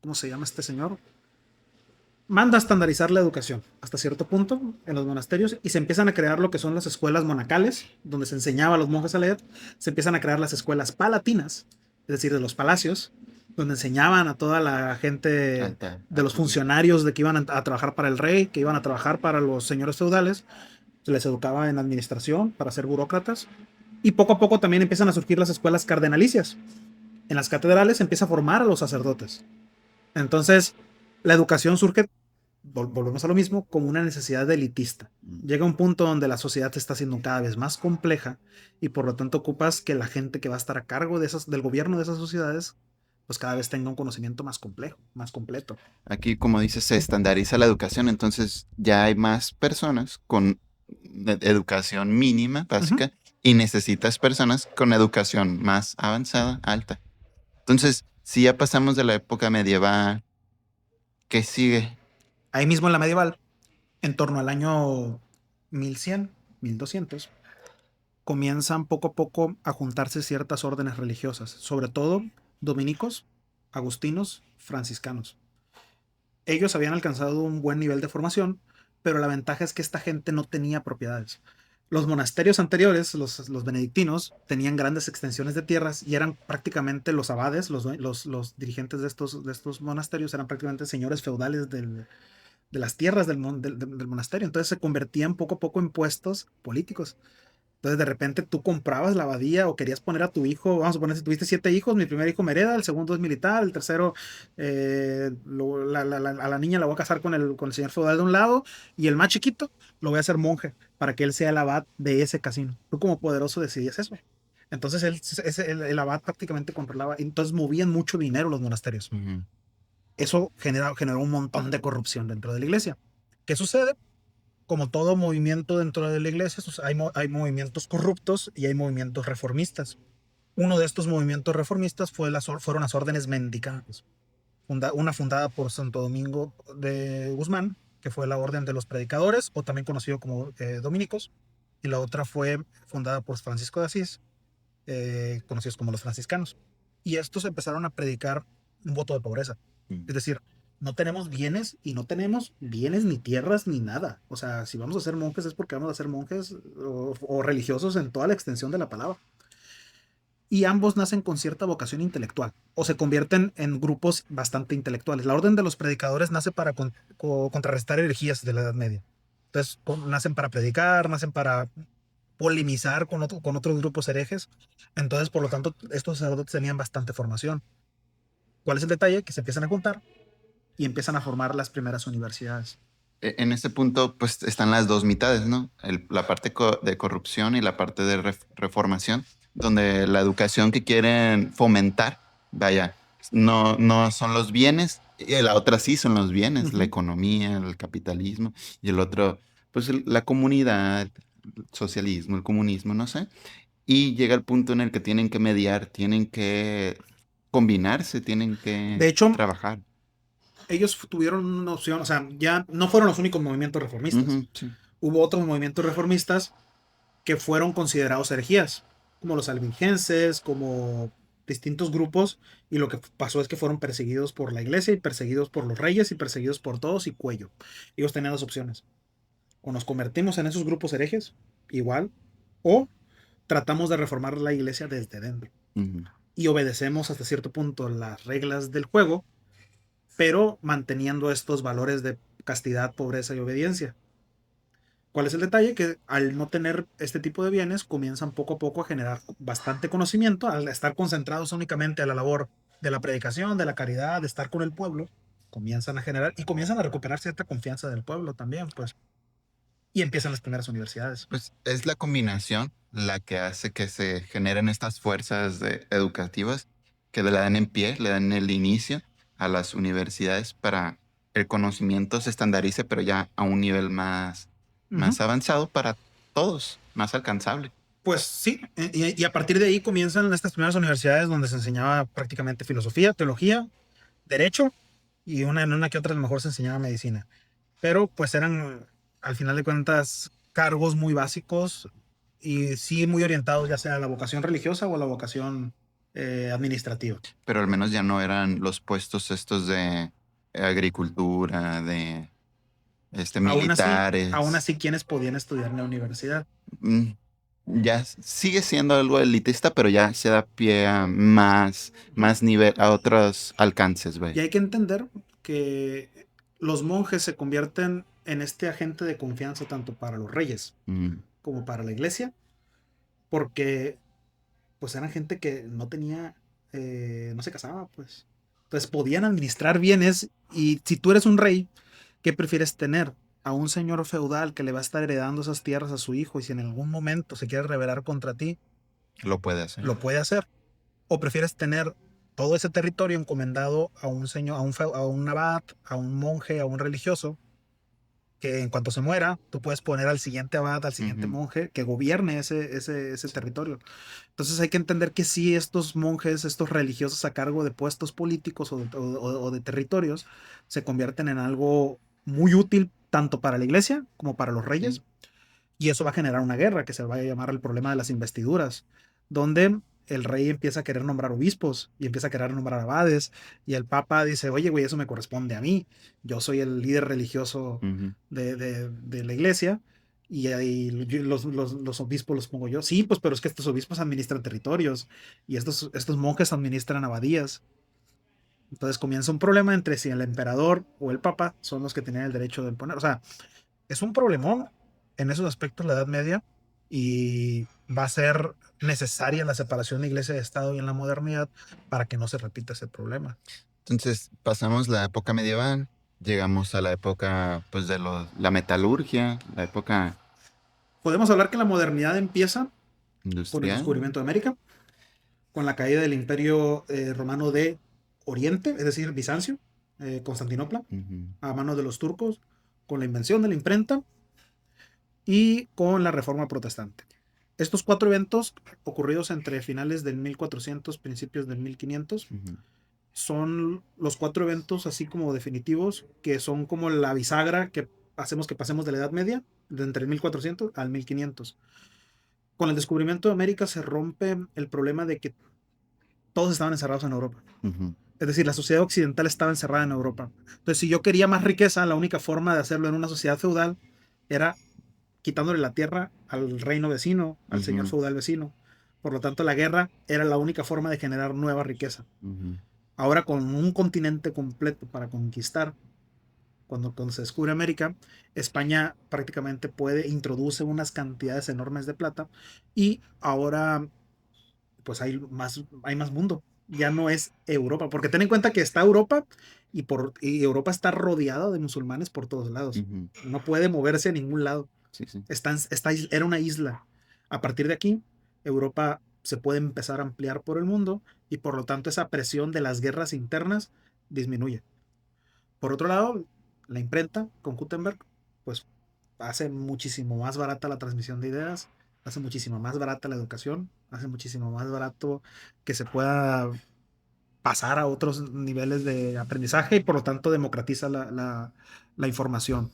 ¿cómo se llama este señor? Manda a estandarizar la educación hasta cierto punto en los monasterios y se empiezan a crear lo que son las escuelas monacales, donde se enseñaba a los monjes a leer. Se empiezan a crear las escuelas palatinas, es decir, de los palacios, donde enseñaban a toda la gente Alta, de los altos funcionarios de que iban a trabajar para el rey, que iban a trabajar para los señores feudales. Se les educaba en administración para ser burócratas. Y poco a poco también empiezan a surgir las escuelas cardenalicias. En las catedrales se empieza a formar a los sacerdotes. Entonces, la educación surge, volvemos a lo mismo, como una necesidad elitista. Llega un punto donde la sociedad se está haciendo cada vez más compleja y por lo tanto ocupas que la gente que va a estar a cargo del gobierno de esas sociedades, pues cada vez tenga un conocimiento más complejo, más completo. Aquí, como dices, se estandariza la educación, entonces ya hay más personas con educación mínima, Uh -huh. básica, y necesitas personas con educación más avanzada, alta. Entonces, si ya pasamos de la época medieval, ¿qué sigue? Ahí mismo en la medieval, en torno al año 1100, 1200, comienzan poco a poco a juntarse ciertas órdenes religiosas, sobre todo dominicos, agustinos, franciscanos. Ellos habían alcanzado un buen nivel de formación, pero la ventaja es que esta gente no tenía propiedades. Los monasterios anteriores, los benedictinos, tenían grandes extensiones de tierras y eran prácticamente los abades, los dirigentes de estos monasterios eran prácticamente señores feudales de las tierras del monasterio. Entonces se convertían poco a poco en puestos políticos. Entonces de repente tú comprabas la abadía o querías poner a tu hijo, vamos a poner si tuviste 7 hijos, mi primer hijo me hereda, el segundo es militar, el tercero a la niña la voy a casar con el señor feudal de un lado y el más chiquito lo voy a hacer monje para que él sea el abad de ese casino. Tú como poderoso decidías eso. Entonces el abad prácticamente controlaba, entonces movían mucho dinero los monasterios. Ujú. Eso generó un montón de corrupción dentro de la iglesia. ¿Qué sucede? Como todo movimiento dentro de la iglesia, hay movimientos corruptos y hay movimientos reformistas. Uno de estos movimientos reformistas fueron las órdenes mendicantes. Una fundada por Santo Domingo de Guzmán, que fue la orden de los predicadores, o también conocido como dominicos, y la otra fue fundada por Francisco de Asís, conocidos como los franciscanos. Y estos empezaron a predicar un voto de pobreza. Mm. Es decir, no tenemos bienes y no tenemos bienes ni tierras ni nada. O sea, si vamos a ser monjes es porque vamos a ser monjes o religiosos en toda la extensión de la palabra. Y ambos nacen con cierta vocación intelectual o se convierten en grupos bastante intelectuales. La orden de los predicadores nace para contrarrestar herejías de la Edad Media. Entonces, nacen para predicar, nacen para polemizar con otros grupos herejes. Entonces, por lo tanto, estos sacerdotes tenían bastante formación. ¿Cuál es el detalle? Que se empiezan a juntar y empiezan a formar las primeras universidades. En ese punto, pues están las dos mitades, ¿no? La parte de corrupción y la parte de reformación, donde la educación que quieren fomentar, vaya, no son los bienes, y la otra sí son los bienes, la Ujú. economía, el capitalismo, y el otro, pues la comunidad, el socialismo, el comunismo, no sé. Y llega el punto en el que tienen que mediar, tienen que combinarse, tienen que De hecho, trabajar. ellos tuvieron una opción, o sea, ya no fueron los únicos movimientos reformistas. Ujú, sí. Hubo otros movimientos reformistas que fueron considerados herejías, como los albigenses, como distintos grupos, y lo que pasó es que fueron perseguidos por la iglesia y perseguidos por los reyes y perseguidos por todos y cuello. Ellos tenían dos opciones: o nos convertimos en esos grupos herejes, igual, o tratamos de reformar la iglesia desde dentro Ujú. y obedecemos hasta cierto punto las reglas del juego, pero manteniendo estos valores de castidad, pobreza y obediencia. ¿Cuál es el detalle? Que al no tener este tipo de bienes, comienzan poco a poco a generar bastante conocimiento, al estar concentrados únicamente a la labor de la predicación, de la caridad, de estar con el pueblo, comienzan a generar y comienzan a recuperar cierta confianza del pueblo también, pues, y empiezan las primeras universidades. Pues es la combinación la que hace que se generen estas fuerzas educativas que le dan en pie, le dan el inicio a las universidades para el conocimiento se estandarice, pero ya a un nivel Ujú. más avanzado para todos, más alcanzable. Pues sí, y a partir de ahí comienzan estas primeras universidades donde se enseñaba prácticamente filosofía, teología, derecho y en una que otra a lo mejor se enseñaba medicina. Pero pues eran al final de cuentas cargos muy básicos y sí muy orientados ya sea a la vocación religiosa o a la vocación administrativa. Pero al menos ya no eran los puestos estos de agricultura, de Aún militares. así, quienes podían estudiar en la universidad. mm, Ya sigue siendo algo elitista, pero ya se da pie a más nivel, a otros alcances, Y güey. hay que entender que los monjes se convierten en este agente de confianza tanto para los reyes Mm, como para la iglesia, porque pues eran gente que no tenía, no se casaba, pues. Entonces podían administrar bienes y si tú eres un rey, ¿qué prefieres tener? A un señor feudal que le va a estar heredando esas tierras a su hijo y si en algún momento se quiere rebelar contra ti, lo puede hacer. lo puede hacer. ¿O prefieres tener todo ese territorio encomendado a un señor, a un abad, a un monje, a un religioso, que en cuanto se muera, tú puedes poner al siguiente abad, al siguiente Ujú. monje que gobierne ese territorio? Entonces hay que entender que sí, estos monjes, estos religiosos a cargo de puestos políticos o de territorios, se convierten en algo muy útil tanto para la iglesia como para los Sí. reyes. Y eso va a generar una guerra que se va a llamar el problema de las investiduras, donde el rey empieza a querer nombrar obispos y empieza a querer nombrar abades y el papa dice, oye, güey, eso me corresponde a mí. Yo soy el líder religioso Ujú. de la iglesia y ahí los obispos los pongo yo. Sí, pues, pero es que estos obispos administran territorios y estos monjes administran abadías. Entonces comienza un problema entre si el emperador o el papa son los que tenían el derecho de imponer. O sea, es un problemón en esos aspectos la Edad Media y va a ser necesaria la separación de iglesia y Estado y en la modernidad para que no se repita ese problema. Entonces pasamos la época medieval, llegamos a la época pues de la metalurgia, la época Podemos hablar que la modernidad empieza con el industrial. descubrimiento de América, con la caída del Imperio Romano de Oriente, es decir, Bizancio, Constantinopla, Ujú, a manos de los turcos, con la invención de la imprenta y con la Reforma Protestante. Estos cuatro eventos ocurridos entre finales del 1400, principios del 1500, ujú, son los cuatro eventos así como definitivos, que son como la bisagra que hacemos que pasemos de la Edad Media, de entre el 1400 al 1500. Con el descubrimiento de América se rompe el problema de que todos estaban encerrados en Europa. ujú, Es decir, la sociedad occidental estaba encerrada en Europa. Entonces, si yo quería más riqueza, la única forma de hacerlo en una sociedad feudal era quitándole la tierra al reino vecino, al señor ujú, feudal vecino. Por lo tanto, la guerra era la única forma de generar nueva riqueza. ujú. Ahora, con un continente completo para conquistar, cuando se descubre América, España prácticamente introduce unas cantidades enormes de plata y ahora pues hay más mundo. Ya no es Europa, porque ten en cuenta que está Europa y Europa está rodeada de musulmanes por todos lados. Ujú. No puede moverse a ningún lado. Sí, sí. Era una isla. A partir de aquí, Europa se puede empezar a ampliar por el mundo y por lo tanto esa presión de las guerras internas disminuye. Por otro lado, la imprenta con Gutenberg, pues hace muchísimo más barata la transmisión de ideas, hace muchísimo más barata la educación, hace muchísimo más barato que se pueda pasar a otros niveles de aprendizaje y por lo tanto democratiza la información.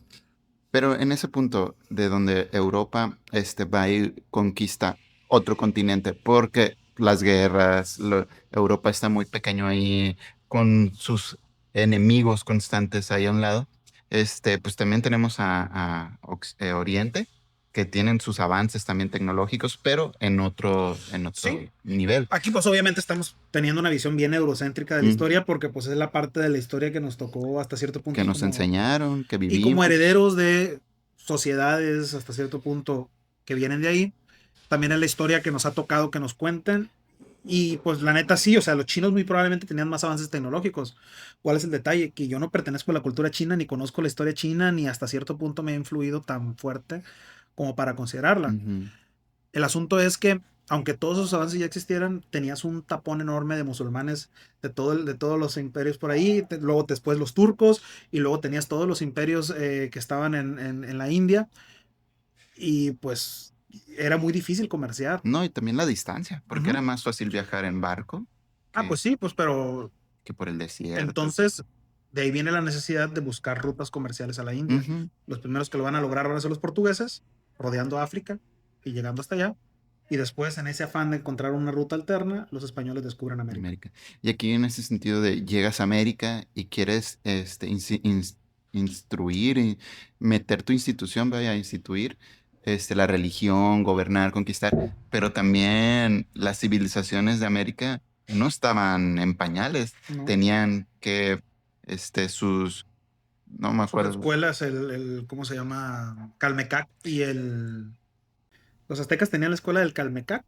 Pero en ese punto de donde Europa va a ir conquista otro continente, porque las guerras, Europa está muy pequeño ahí con sus enemigos constantes ahí a un lado. Pues también tenemos Oriente, que tienen sus avances también tecnológicos, pero en otro Sí, nivel, aquí pues obviamente estamos teniendo una visión bien eurocéntrica de la Ujú. historia porque pues es la parte de la historia que nos tocó hasta cierto Que punto nos enseñaron, que y como vivimos. herederos de sociedades hasta cierto punto que vienen de ahí. También es la historia que nos ha tocado que nos cuenten. Y pues la neta sí, o sea, los chinos muy probablemente tenían más avances tecnológicos. ¿Cuál es el detalle? Que yo no pertenezco a la cultura china, ni conozco la historia china, ni hasta cierto punto me ha influido tan fuerte como para considerarla. Ujú, El asunto es que, aunque todos esos avances ya existieran, tenías un tapón enorme de musulmanes de todos los imperios por ahí, luego después los turcos, y luego tenías todos los imperios que estaban en la India, y pues era muy difícil comerciar. No, y también la distancia, porque Ujú. era más fácil viajar en barco Ah, que, pues sí, pues pero que por el desierto. entonces de ahí viene la necesidad de buscar rutas comerciales a la India. Ujú, Los primeros que lo van a lograr van a ser los portugueses, rodeando África y llegando hasta allá. Y después, en ese afán de encontrar una ruta alterna, los españoles descubren América. América. Y aquí en ese sentido de llegas a América y quieres instruir y meter tu institución, vaya a instituir la religión, gobernar, conquistar, pero también las civilizaciones de América no estaban en pañales, ¿No? tenían que, no me Sus acuerdo. escuelas, ¿cómo se llama? Calmecac los aztecas tenían la escuela del Calmecac,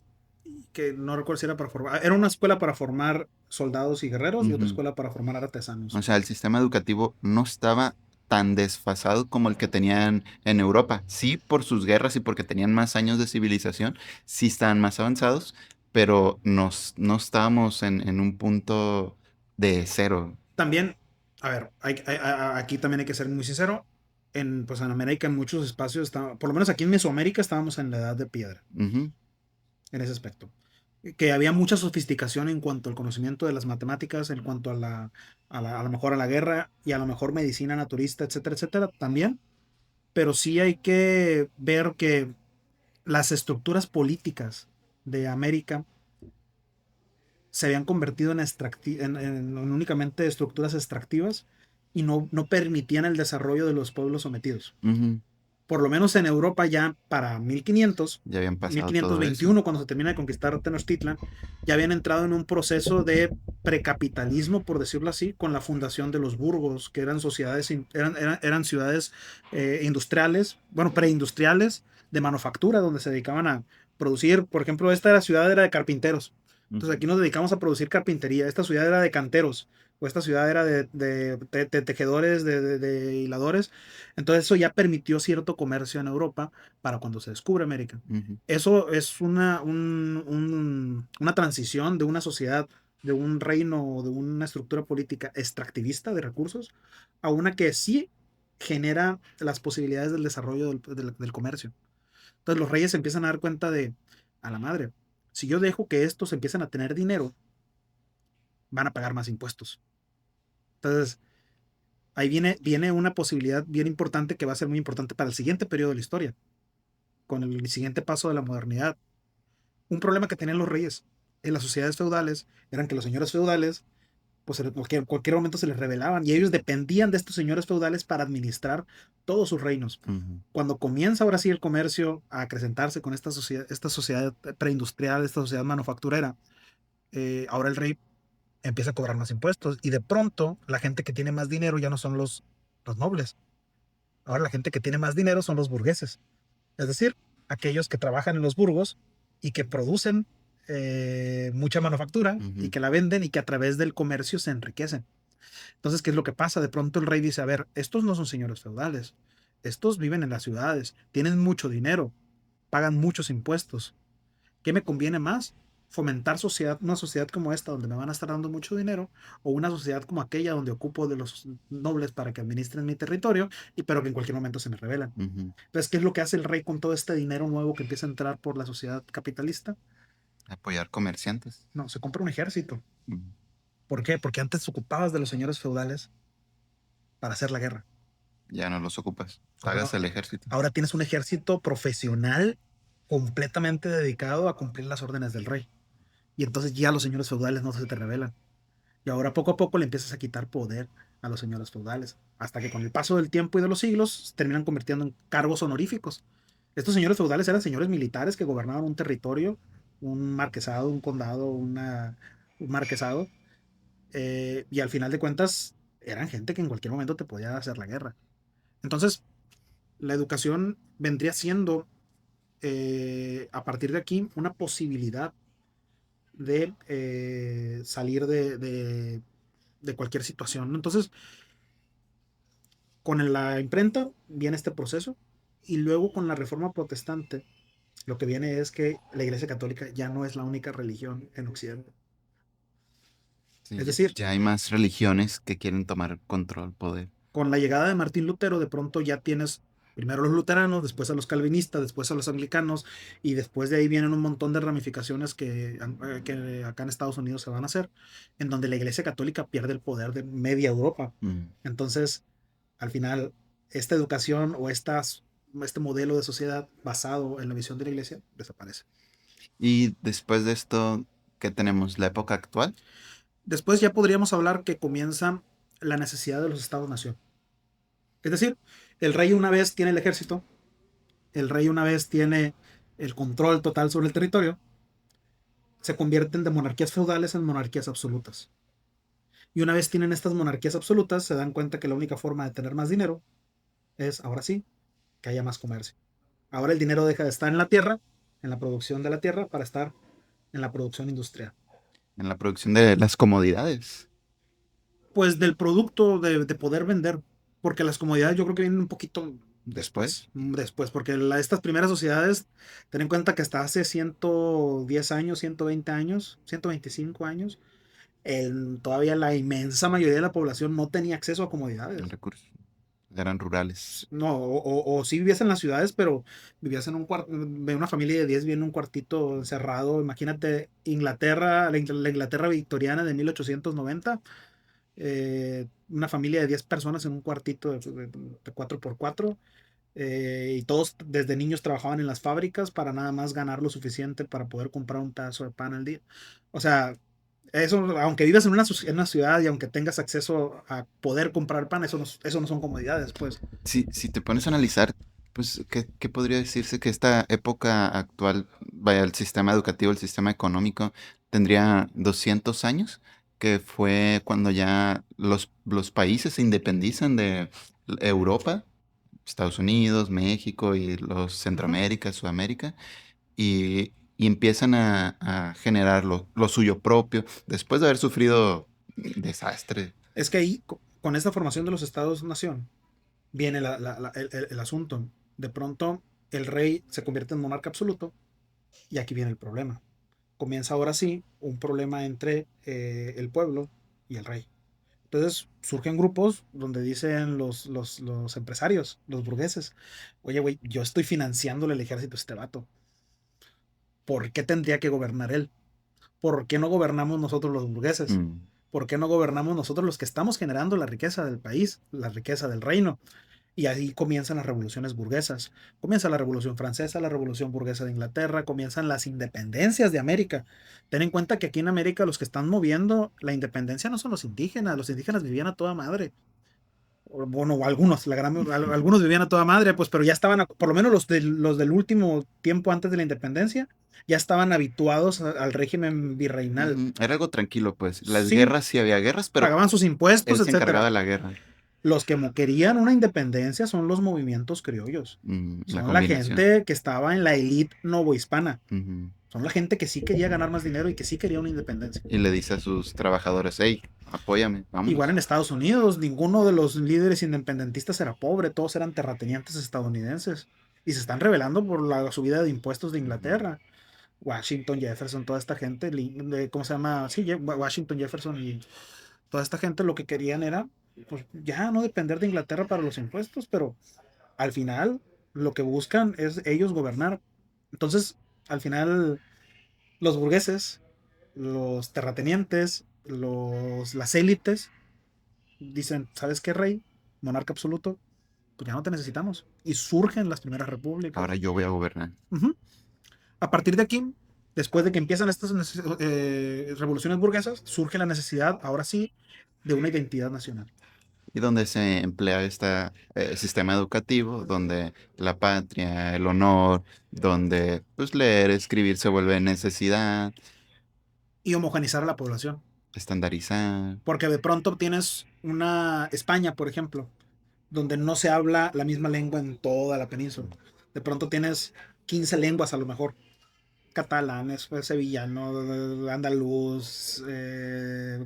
que no recuerdo si era para formar, era una escuela para formar soldados y guerreros y otra Ujú. escuela para formar O artesanos. sea, el sistema educativo no estaba tan desfasado como el que tenían en Europa. Sí, por sus guerras y porque tenían más años de civilización, sí estaban más avanzados, pero no estábamos en un punto de cero. También, a ver, aquí también hay que ser muy sincero. Pues en América, en muchos espacios, por lo menos aquí en Mesoamérica, estábamos en la edad de piedra, Ujú, en ese aspecto. Que había mucha sofisticación en cuanto al conocimiento de las matemáticas, en cuanto a lo mejor a la guerra y a lo mejor medicina naturista, etcétera, etcétera, también. Pero sí hay que ver que las estructuras políticas de América se habían convertido en únicamente estructuras extractivas y no permitían el desarrollo de los pueblos sometidos. ujú. Por lo menos en Europa ya para 1500, Ya habían pasado todo eso. 1521, cuando se termina de conquistar Tenochtitlan, ya habían entrado en un proceso de precapitalismo, por decirlo así, con la fundación de los burgos, que eran sociedades, eran ciudades industriales, bueno, preindustriales, de manufactura, donde se dedicaban a producir, por ejemplo, esta ciudad era de carpinteros. Entonces Ujú, aquí nos dedicamos a producir carpintería. Esta ciudad era de canteros, o esta ciudad era de tejedores, de hiladores. Entonces eso ya permitió cierto comercio en Europa para cuando se descubre América. ujú, Eso es una transición de una sociedad, de un reino o de una estructura política extractivista de recursos a una que sí genera las posibilidades del desarrollo del comercio. Entonces los reyes se empiezan a dar cuenta de, a la madre, si yo dejo que estos empiecen a tener dinero, van a pagar más impuestos. Entonces ahí viene una posibilidad bien importante que va a ser muy importante para el siguiente periodo de la historia, con el siguiente paso de la modernidad. Un problema que tenían los reyes en las sociedades feudales eran que los señores feudales, pues en cualquier momento se les rebelaban y ellos dependían de estos señores feudales para administrar todos sus reinos. ujú. Cuando comienza ahora sí el comercio a acrecentarse con esta sociedad preindustrial, esta sociedad manufacturera, ahora el rey empieza a cobrar más impuestos y de pronto la gente que tiene más dinero ya no son los nobles. Ahora la gente que tiene más dinero son los burgueses. Es decir, aquellos que trabajan en los burgos y que producen mucha manufactura y Ujú, que la venden y que a través del comercio se enriquecen. Entonces, ¿qué es lo que pasa? De pronto el rey dice, a ver, estos no son señores feudales, estos viven en las ciudades, tienen mucho dinero, pagan muchos impuestos. ¿Qué me conviene más? Fomentar una sociedad como esta, donde me van a estar dando mucho dinero, o una sociedad como aquella donde ocupo de los nobles para que administren mi territorio, y pero que en cualquier momento se me rebelan. ujú. Entonces, ¿qué es lo que hace el rey con todo este dinero nuevo que empieza a entrar por la sociedad capitalista? Apoyar comerciantes. No, se compra un ejército. Ujú. ¿Por qué? Porque antes ocupabas de los señores feudales para hacer la guerra. Ya no los ocupas. Ahora, Pagas el ejército. ahora tienes un ejército profesional completamente dedicado a cumplir las órdenes del rey. Y entonces ya los señores feudales no se te rebelan. Y ahora poco a poco le empiezas a quitar poder a los señores feudales, hasta que con el paso del tiempo y de los siglos se terminan convirtiendo en cargos honoríficos. Estos señores feudales eran señores militares que gobernaban un territorio, un marquesado, un condado, un marquesado, y al final de cuentas eran gente que en cualquier momento te podía hacer la guerra. Entonces, la educación vendría siendo, a partir de aquí, una posibilidad de salir de cualquier situación, ¿no? Entonces, con la imprenta viene este proceso y luego con la reforma protestante lo que viene es que la Iglesia Católica ya no es la única religión en Occidente. Sí, Es ya, decir, ya hay más religiones que quieren tomar control, poder. con la llegada de Martín Lutero de pronto ya tienes primero a los luteranos, después a los calvinistas, después a los anglicanos y después de ahí vienen un montón de ramificaciones que acá en Estados Unidos se van a hacer, en donde la Iglesia Católica pierde el poder de media Europa. Mm. Entonces, al final, esta educación o este modelo de sociedad basado en la visión de la iglesia desaparece. Y después de esto, ¿qué tenemos? ¿La época actual? Después ya podríamos hablar que comienza la necesidad de los estados-nación. Es decir, el rey una vez tiene el ejército, el rey una vez tiene el control total sobre el territorio, se convierten de monarquías feudales en monarquías absolutas. Y una vez tienen estas monarquías absolutas, se dan cuenta que la única forma de tener más dinero es, ahora sí, que haya más comercio. Ahora el dinero deja de estar en la tierra, en la producción de la tierra, para estar en la producción industrial. En la producción de las comodidades. Pues del producto de poder vender, porque las comodidades yo creo que vienen un poquito Después. después, porque estas primeras sociedades, ten en cuenta que hasta hace 110 años, 120 años, 125 años, todavía la inmensa mayoría de la población no tenía acceso a En comodidades. recursos. Eran rurales. No, o sí vivías en las ciudades, pero vivías en un cuarto, una familia de 10 vive en un cuartito encerrado. Imagínate Inglaterra, la Inglaterra victoriana de 1890, una familia de 10 personas en un cuartito de 4x4, y todos desde niños trabajaban en las fábricas para nada más ganar lo suficiente para poder comprar un pedazo de pan al día. O sea, eso, aunque vivas en una ciudad y aunque tengas acceso a poder comprar pan, eso no son comodidades, pues. Si te pones a analizar, pues, ¿qué podría decirse que esta época actual, vaya, el sistema educativo, el sistema económico, tendría 200 años? Que fue cuando ya los países se independizan de Europa, Estados Unidos, México y los Ujú. Centroamérica, Sudamérica, y empiezan a generar lo suyo propio, después de haber sufrido desastre. Es que ahí, con esta formación de los estados-nación, viene el asunto. De pronto, el rey se convierte en monarca absoluto y aquí viene el problema. Comienza ahora sí un problema entre el pueblo y el rey. Entonces surgen grupos donde dicen los empresarios, los burgueses, oye, güey, yo estoy financiándole el ejército a este vato. ¿Por qué tendría que gobernar él? ¿Por qué no gobernamos nosotros los burgueses? Mm. ¿Por qué no gobernamos nosotros los que estamos generando la riqueza del país, la riqueza del reino? Y ahí comienzan las revoluciones burguesas. Comienza la Revolución Francesa, la Revolución Burguesa de Inglaterra, comienzan las independencias de América. Ten en cuenta que aquí en América los que están moviendo la independencia no son los indígenas vivían a toda madre. Bueno, algunos, algunos vivían a toda madre, pues, pero ya estaban, por lo menos los del último tiempo antes de la independencia, ya estaban habituados al régimen virreinal. Ujú. Era algo tranquilo, pues. Las Sí, guerras, sí había guerras, pero pagaban sus impuestos, él se encargaba etcétera. de la guerra. Los que querían una independencia son los movimientos criollos. La Son la combinación. gente que estaba en la élite novohispana. Ujú. Son la gente que sí quería ganar más dinero y que sí quería una independencia. Y le dice a sus trabajadores, hey, apóyame, Igual vámonos. en Estados Unidos, ninguno de los líderes independentistas era pobre, todos eran terratenientes estadounidenses. Y se están rebelando por la subida de impuestos de Ujú. Inglaterra. Washington, Jefferson, toda esta gente, ¿cómo se llama? Sí, Washington, Jefferson y toda esta gente lo que querían era, pues ya no depender de Inglaterra para los impuestos, pero al final lo que buscan es ellos gobernar. Entonces, al final, los burgueses, los terratenientes, las élites, dicen, ¿sabes qué, rey? Monarca absoluto, pues ya no te necesitamos. Y surgen las primeras Ahora repúblicas. yo voy a gobernar. Ujú. A partir de aquí, después de que empiezan estas revoluciones burguesas, surge la necesidad, ahora sí, de una identidad nacional. Y donde se emplea este sistema educativo, donde la patria, el honor, donde pues leer, escribir se vuelve necesidad, Y homogenizar a la población. estandarizar. Porque de pronto tienes una España, por ejemplo, donde no se habla la misma lengua en toda la península. De pronto tienes 15 lenguas a lo mejor. Catalán, sevillano, andaluz,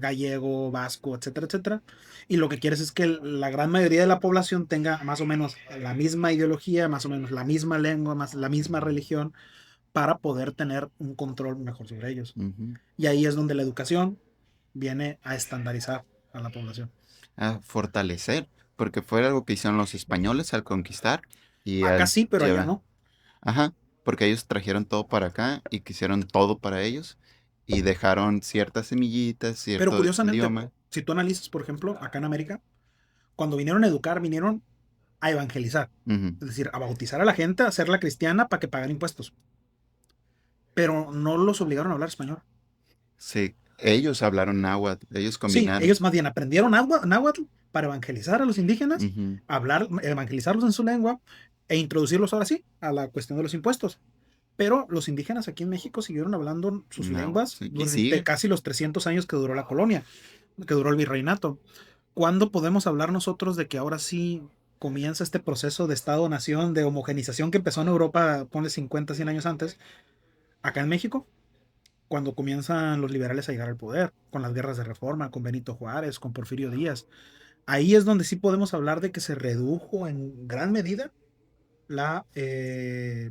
gallego, vasco, etcétera, etcétera. Y lo que quieres es que la gran mayoría de la población tenga más o menos la misma ideología, más o menos la misma lengua, más la misma religión, para poder tener un control mejor sobre ellos. Ujú. Y ahí es donde la educación viene a estandarizar a la población. A fortalecer, porque fue algo que hicieron los españoles al conquistar y Acá al sí, pero allá llevar. no. Ajá, porque ellos trajeron todo para acá y quisieron todo para ellos y dejaron ciertas semillitas, Pero cierto curiosamente, idioma. si tú analizas, por ejemplo, acá en América, cuando vinieron a educar, vinieron a evangelizar. Ujú. Es decir, a bautizar a la gente, a hacerla cristiana para que paguen impuestos. Pero no los obligaron a hablar español. Sí, ellos hablaron náhuatl, ellos Sí, combinaron. ellos más bien aprendieron náhuatl para evangelizar a los indígenas, Ujú. evangelizarlos en su lengua e introducirlos ahora sí a la cuestión de los impuestos. Pero los indígenas aquí en México siguieron hablando sus Náhuatl, lenguas sí. Y durante sigue. casi los 300 años que duró la colonia, que duró el virreinato. ¿Cuándo podemos hablar nosotros de que ahora sí comienza este proceso de Estado-nación, de homogenización que empezó en Europa, ponle 50, 100 años antes, acá en México? Cuando comienzan los liberales a llegar al poder, con las guerras de reforma, con Benito Juárez, con Porfirio Díaz. Ahí es donde sí podemos hablar de que se redujo en gran medida la, eh,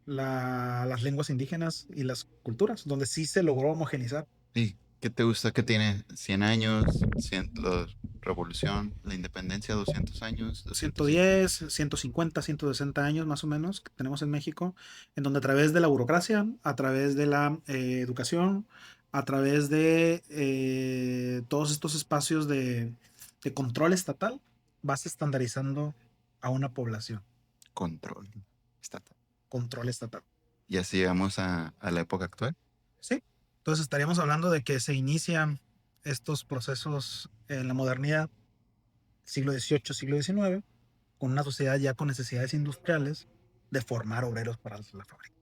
las lenguas indígenas y las culturas, donde sí se logró homogenizar. ¿Y qué te gusta que tiene 100 años, la revolución, la independencia, 200 años, 250? 110, 150, 160 años más o menos que tenemos en México, en donde a través de la burocracia, a través de la educación, a través de todos estos espacios de control estatal, vas estandarizando a una población, Control estatal. control estatal. Y así llegamos a la época actual. ¿Sí? Entonces estaríamos hablando de que se inician estos procesos en la modernidad, siglo XVIII, siglo XIX, con una sociedad ya con necesidades industriales de formar obreros para la fábrica,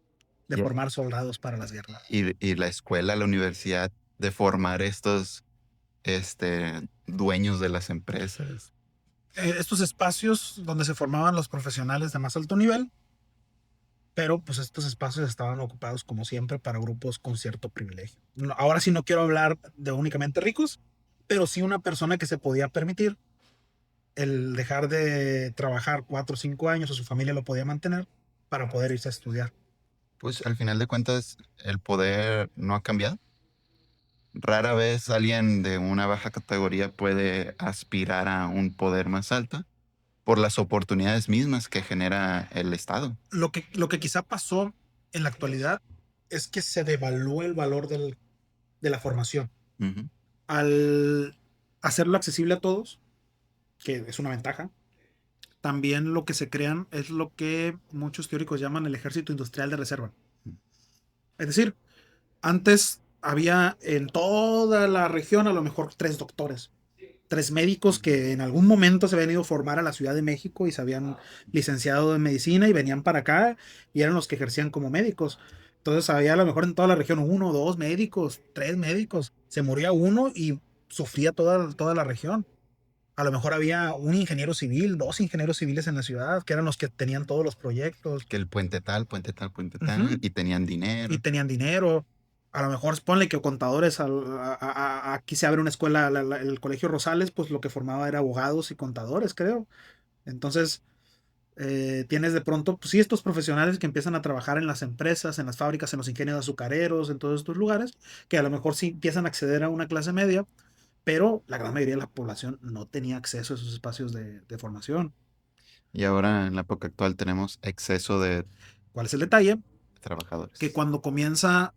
de Y, formar soldados para las guerras. y la escuela, la universidad, de formar estos dueños de las empresas. estos espacios donde se formaban los profesionales de más alto nivel, pero pues estos espacios estaban ocupados como siempre para grupos con cierto privilegio. Ahora sí no quiero hablar de únicamente ricos, pero sí una persona que se podía permitir el dejar de trabajar 4 o 5 años o su familia lo podía mantener para poder irse a estudiar. Pues al final de cuentas, el poder no ha cambiado. Rara vez alguien de una baja categoría puede aspirar a un poder más alto por las oportunidades mismas que genera el Estado. Lo que quizá pasó en la actualidad es que se devalúa el valor de la formación. Ujú. Al hacerlo accesible a todos, que es una ventaja, también lo que se crean es lo que muchos teóricos llaman el ejército industrial de reserva. Es decir, antes había en toda la región a lo mejor 3 doctores, 3 médicos que en algún momento se habían ido a formar a la Ciudad de México y se habían licenciado en medicina y venían para acá y eran los que ejercían como médicos. Entonces había a lo mejor en toda la región 1, 2 médicos, 3 médicos. Se moría uno y sufría toda la región. A lo mejor había un ingeniero civil, 2 ingenieros civiles en la ciudad, que eran los que tenían todos los proyectos. Que el puente tal, puente tal, puente tal, Ujú. y tenían Y dinero. tenían dinero. A lo mejor ponle que contadores, aquí se abre una escuela, el Colegio Rosales, pues lo que formaba era abogados y contadores, creo. Entonces, tienes de pronto, pues sí, estos profesionales que empiezan a trabajar en las empresas, en las fábricas, en los ingenios azucareros, en todos estos lugares, que a lo mejor sí empiezan a acceder a una clase media, pero la gran mayoría de la población no tenía acceso a esos espacios de formación. Y ahora en la época actual tenemos exceso de ¿Cuál es el detalle? Que trabajadores. cuando comienza,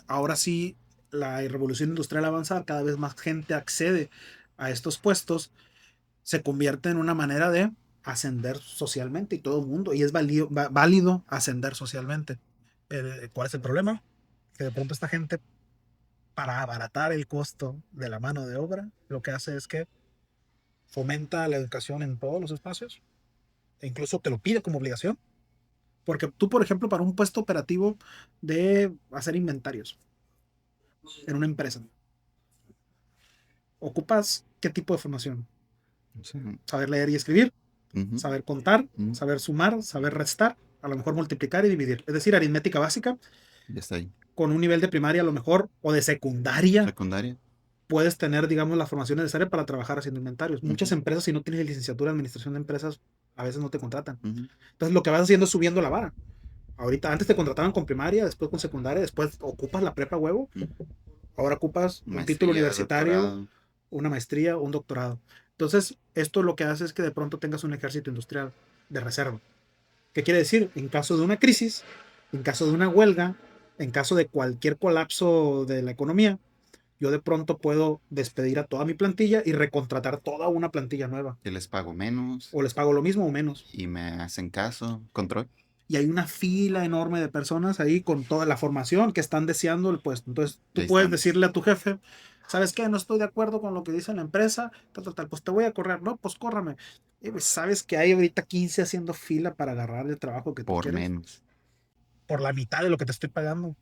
ahora sí, la revolución industrial a avanzar, cada vez más gente accede a estos puestos, se convierte en una manera de ascender socialmente y todo el mundo, y es válido ascender socialmente. ¿Cuál es el problema? Que de pronto esta gente, para abaratar el costo de la mano de obra, lo que hace es que fomenta la educación en todos los espacios, e incluso te lo pide como obligación. Porque tú, por ejemplo, para un puesto operativo de hacer inventarios en una empresa, ocupas qué tipo de formación. O sea, Saber leer y escribir, ujú, saber contar, ujú, saber sumar, saber restar, a lo mejor multiplicar y dividir. Es decir, aritmética básica, ya está ahí. con un nivel de primaria a lo mejor o de secundaria, Secundaria. puedes tener, digamos, la formación necesaria para trabajar haciendo inventarios. Muchas Ujú, empresas, si no tienes licenciatura en administración de empresas, a veces no te contratan. ujú. Entonces, lo que vas haciendo es subiendo la vara. Ahorita, antes te contrataban con primaria, después con secundaria, después ocupas la prepa huevo, Mm. ahora ocupas un título Maestría, universitario, doctorado. una maestría, un doctorado. Entonces, esto lo que hace es que de pronto tengas un ejército industrial de reserva. ¿Qué quiere decir? En caso de una crisis, en caso de una huelga, en caso de cualquier colapso de la economía, yo de pronto puedo despedir a toda mi plantilla y recontratar toda una plantilla nueva. Que les pago menos O les pago lo mismo o menos. y me hacen caso. Control. Y hay una fila enorme de personas ahí con toda la formación que están deseando el puesto. Entonces Y tú ahí puedes estamos. decirle a tu jefe, ¿sabes qué? No estoy de acuerdo con lo que dice la empresa, tal, tal, tal, pues te voy a correr. No, pues córrame. Y pues, sabes que hay ahorita 15 haciendo fila para agarrar el trabajo que tú Por quieres menos. por la mitad de lo que te estoy pagando.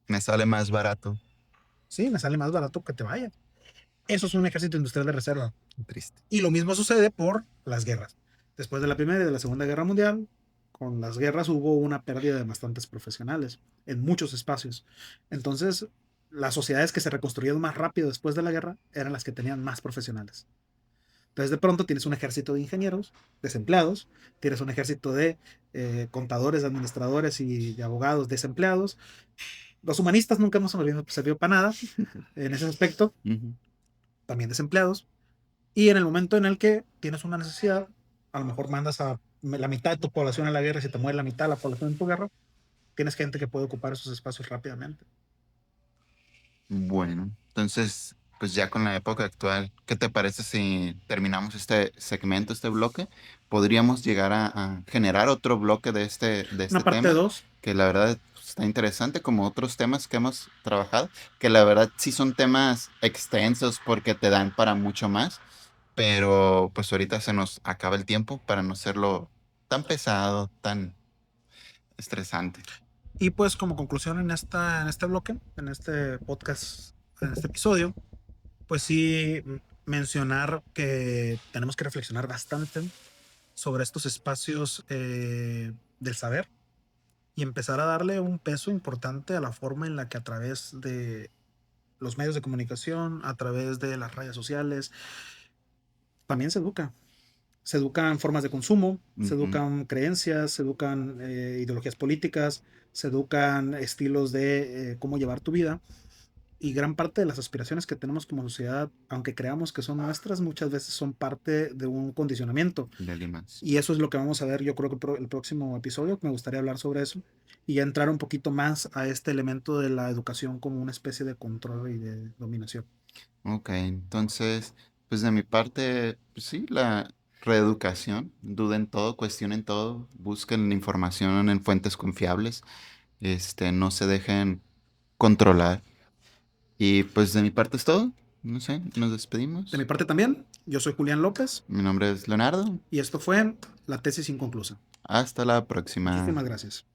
Me sale más barato. Sí, me sale más barato que te vayas. Eso es un ejército industrial de reserva. Triste. Y lo mismo sucede por las guerras. Después de la Primera y de la Segunda Guerra Mundial, con las guerras hubo una pérdida de bastantes profesionales en muchos espacios. Entonces, las sociedades que se reconstruyeron más rápido después de la guerra eran las que tenían más profesionales. Entonces, de pronto tienes un ejército de ingenieros desempleados, tienes un ejército de contadores, de administradores y de abogados desempleados. Los humanistas nunca hemos servido para nada en ese aspecto, Ujú. también desempleados. Y en el momento en el que tienes una necesidad, a lo mejor mandas a la mitad de tu población a la guerra y se te muere la mitad de la población en tu guerra, tienes gente que puede ocupar esos espacios rápidamente. Bueno, entonces, pues ya con la época actual, ¿qué te parece si terminamos este segmento, este bloque? Podríamos llegar a generar otro bloque de Una este parte tema, 2, que la verdad pues, está interesante, como otros temas que hemos trabajado, que la verdad sí son temas extensos porque te dan para mucho más, pero pues ahorita se nos acaba el tiempo para no hacerlo tan pesado, tan estresante. y pues como conclusión en este bloque, en este podcast, en este episodio, pues sí, mencionar que tenemos que reflexionar bastante sobre estos espacios del saber y empezar a darle un peso importante a la forma en la que a través de los medios de comunicación, a través de las redes sociales, también se educa. Se educan formas de consumo, se Ujú. educan creencias, se educan ideologías políticas, se educan estilos de cómo llevar tu vida. Y gran parte de las aspiraciones que tenemos como sociedad, aunque creamos que son nuestras, muchas veces son parte de un condicionamiento. De alguien más. Y eso es lo que vamos a ver, yo creo que el próximo episodio, me gustaría hablar sobre eso y ya entrar un poquito más a este elemento de la educación como una especie de control y de dominación. Ok, entonces, pues de mi parte, pues sí, la reeducación, duden todo, cuestionen todo, busquen información en fuentes confiables, no se dejen controlar. Y pues de mi parte es todo. No sé, nos De mi despedimos. parte también, yo soy Julián López Mi nombre es Leonardo. y esto fue la tesis inconclusa. Hasta la próxima. Muchísimas gracias.